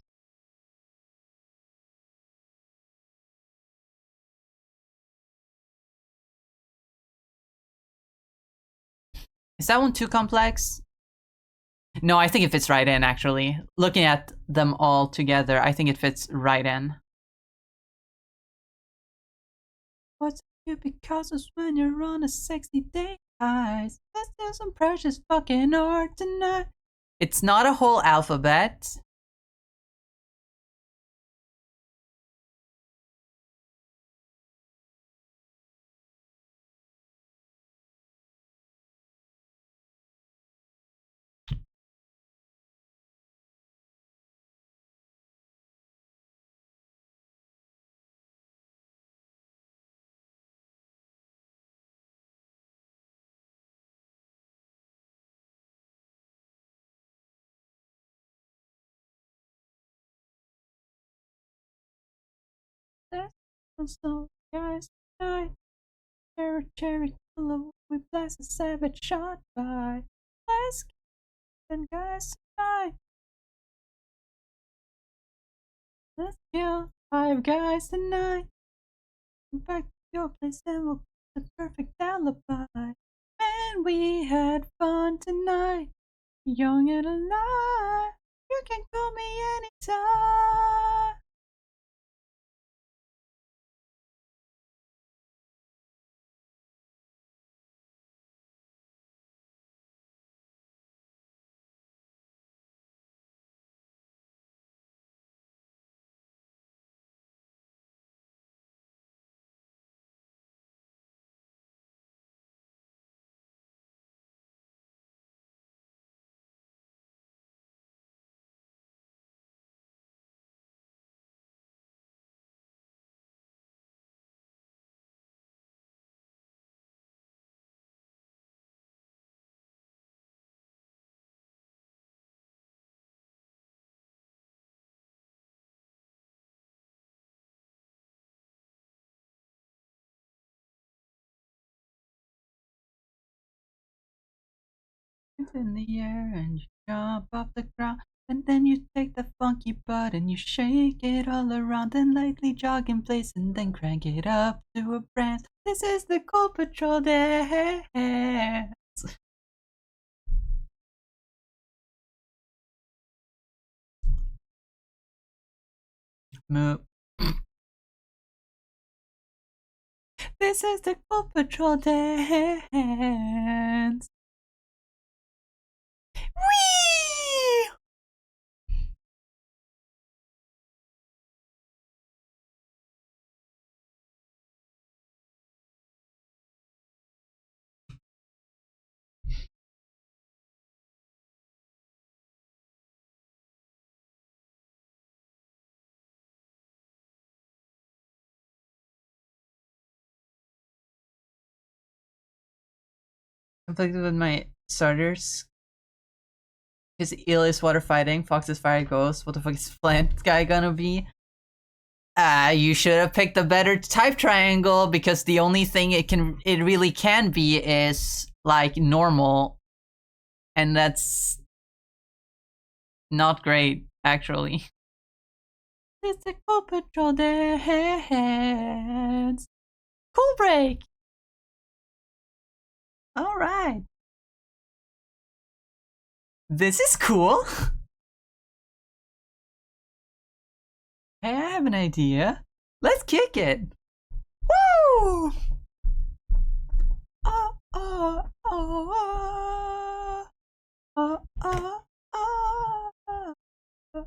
Is that one too complex? No, I think it fits right in, actually. Looking at them all together, I think it fits right in. What's you because it's when you're on a sexy date, guys? Let's do some precious fucking art tonight. It's not a whole alphabet. Let's go, guys, tonight. Cherry, cola, we blast a savage shot by. Let's get guys tonight. Let's kill 5 guys tonight. Come back to your place and we'll get the perfect alibi. Man, we had fun tonight. Young and alive. You can call me anytime. It's in the air and you jump off the ground. And then you take the funky butt and you shake it all around and lightly jog in place and then crank it up to a prance. This is the Cool Patrol dance. Moo. This is the Cool Patrol dance. Whee! Conflicted with my starters. His eel is water fighting, Fox is fire ghost. What the fuck is Flint guy gonna be? You should have picked a better type triangle because the only thing it really can be is like normal, and that's not great actually. It's a Cool Patrol dance. Cool break. All right. This is cool. Hey, I have an idea. Let's kick it. Woo! Oh, oh, oh, oh, oh, oh, oh.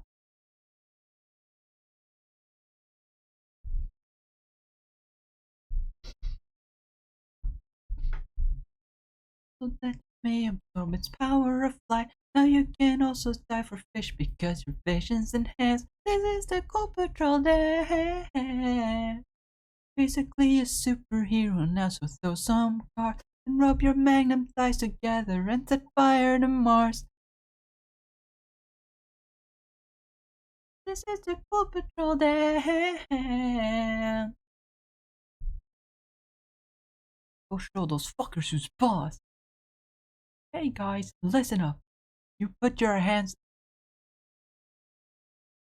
So that may absorb its power of flight. Now you can also dive for fish because your vision's enhanced. This is the Cool Patrol dance. Basically a superhero now, so throw some cards and rub your magnum thighs together and set fire to Mars. This is the Cool Patrol dance. Go show those fuckers who's boss. Hey guys, listen up. You put your hands.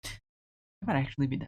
It might actually be that.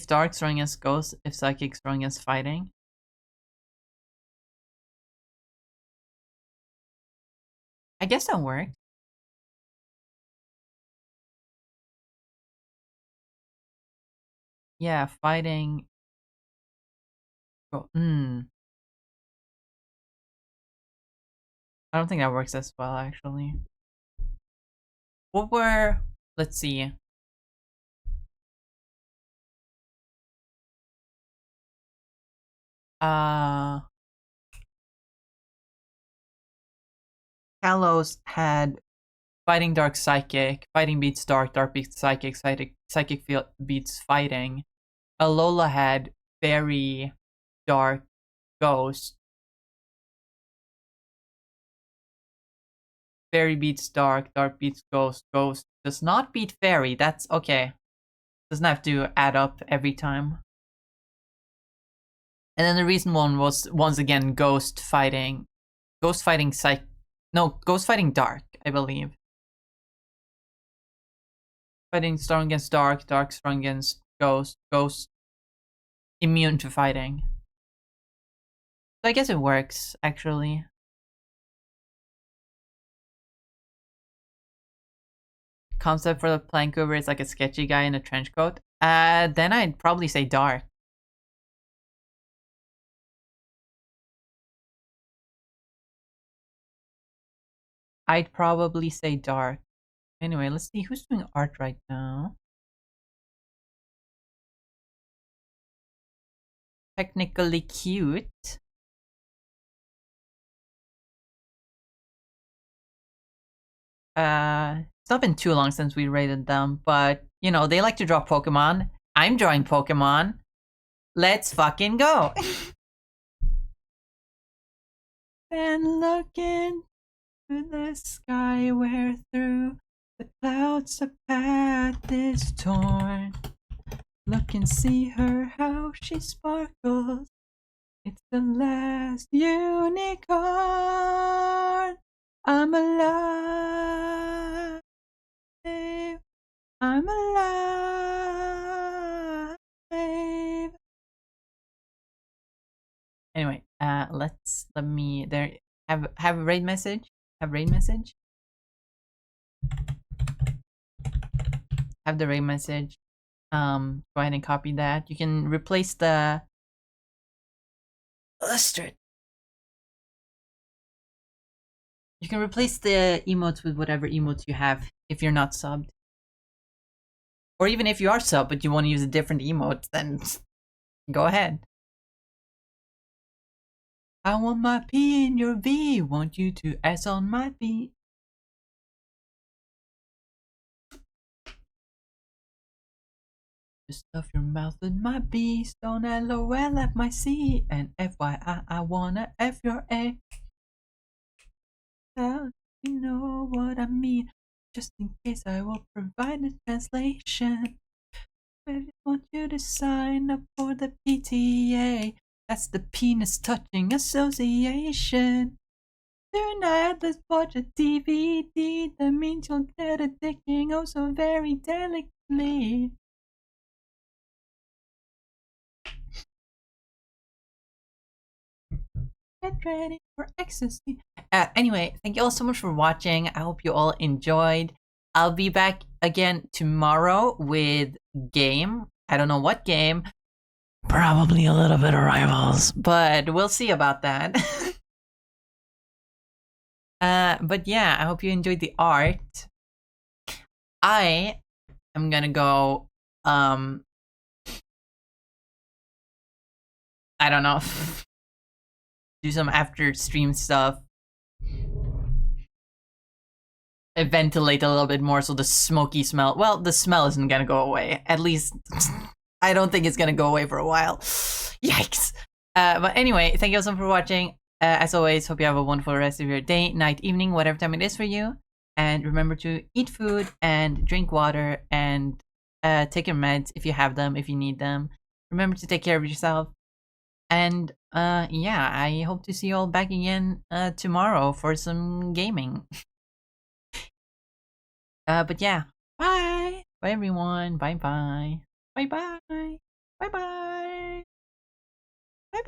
If Dark's strong against Ghost, if Psychic's strong against Fighting. I guess that worked. Yeah, Fighting. Oh, I don't think that works as well, actually. What were... Let's see. Kalos had Fighting Dark Psychic, Fighting beats Dark, Dark beats Psychic, Psychic beats Fighting. Alola had Fairy, Dark, Ghost. Fairy beats Dark, Dark beats Ghost, Ghost does not beat Fairy. That's okay. Doesn't have to add up every time. And then the recent one was once again Ghost fighting Ghost fighting Dark, I believe. Fighting strong against Dark, Dark strong against Ghost, Ghost immune to fighting. So I guess it works, actually. Concept for the Plankover is like a sketchy guy in a trench coat. Then I'd probably say Dark. I'd probably say Dark. Anyway, let's see who's doing art right now. Technically cute. It's not been too long since we rated them, but you know, they like to draw Pokemon. I'm drawing Pokemon. Let's fucking go. And looking to the sky where through the clouds a path is torn. Look and see her how she sparkles. It's the last unicorn. I'm alive. I'm alive. Anyway, let me there have a raid message. Have raid message. Have the raid message. Go ahead and copy that. You can replace the illustrate. You can replace the emotes with whatever emotes you have if you're not subbed. Or even if you are subbed but you want to use a different emote, then go ahead. I want my P in your V, want you to S on my B. Just stuff your mouth with my B, don't LOL at my C, and FYI I wanna F your A. You know what I mean, just in case I will provide a translation. I just want you to sign up for the PTA. That's the Penis Touching Association. Tonight let's watch a DVD. That means you'll get a dicking oh so very delicately. Get ready for ecstasy. Anyway, thank you all so much for watching. I hope you all enjoyed. I'll be back again tomorrow with game. I don't know what game. Probably a little bit of Rivals, but we'll see about that. But yeah, I hope you enjoyed the art. I am gonna go, I don't know, do some after stream stuff. Ventilate a little bit more so the smoky smell, well, the smell isn't gonna go away. At least, I don't think it's gonna go away for a while. Yikes. But anyway, thank you all so much for watching. As always, hope you have a wonderful rest of your day, night, evening, whatever time it is for you. And remember to eat food and drink water and take your meds if you have them, if you need them. Remember to take care of yourself. And yeah, I hope to see you all back again tomorrow for some gaming. But yeah, bye. Bye everyone. Bye bye. Bye bye. Bye bye.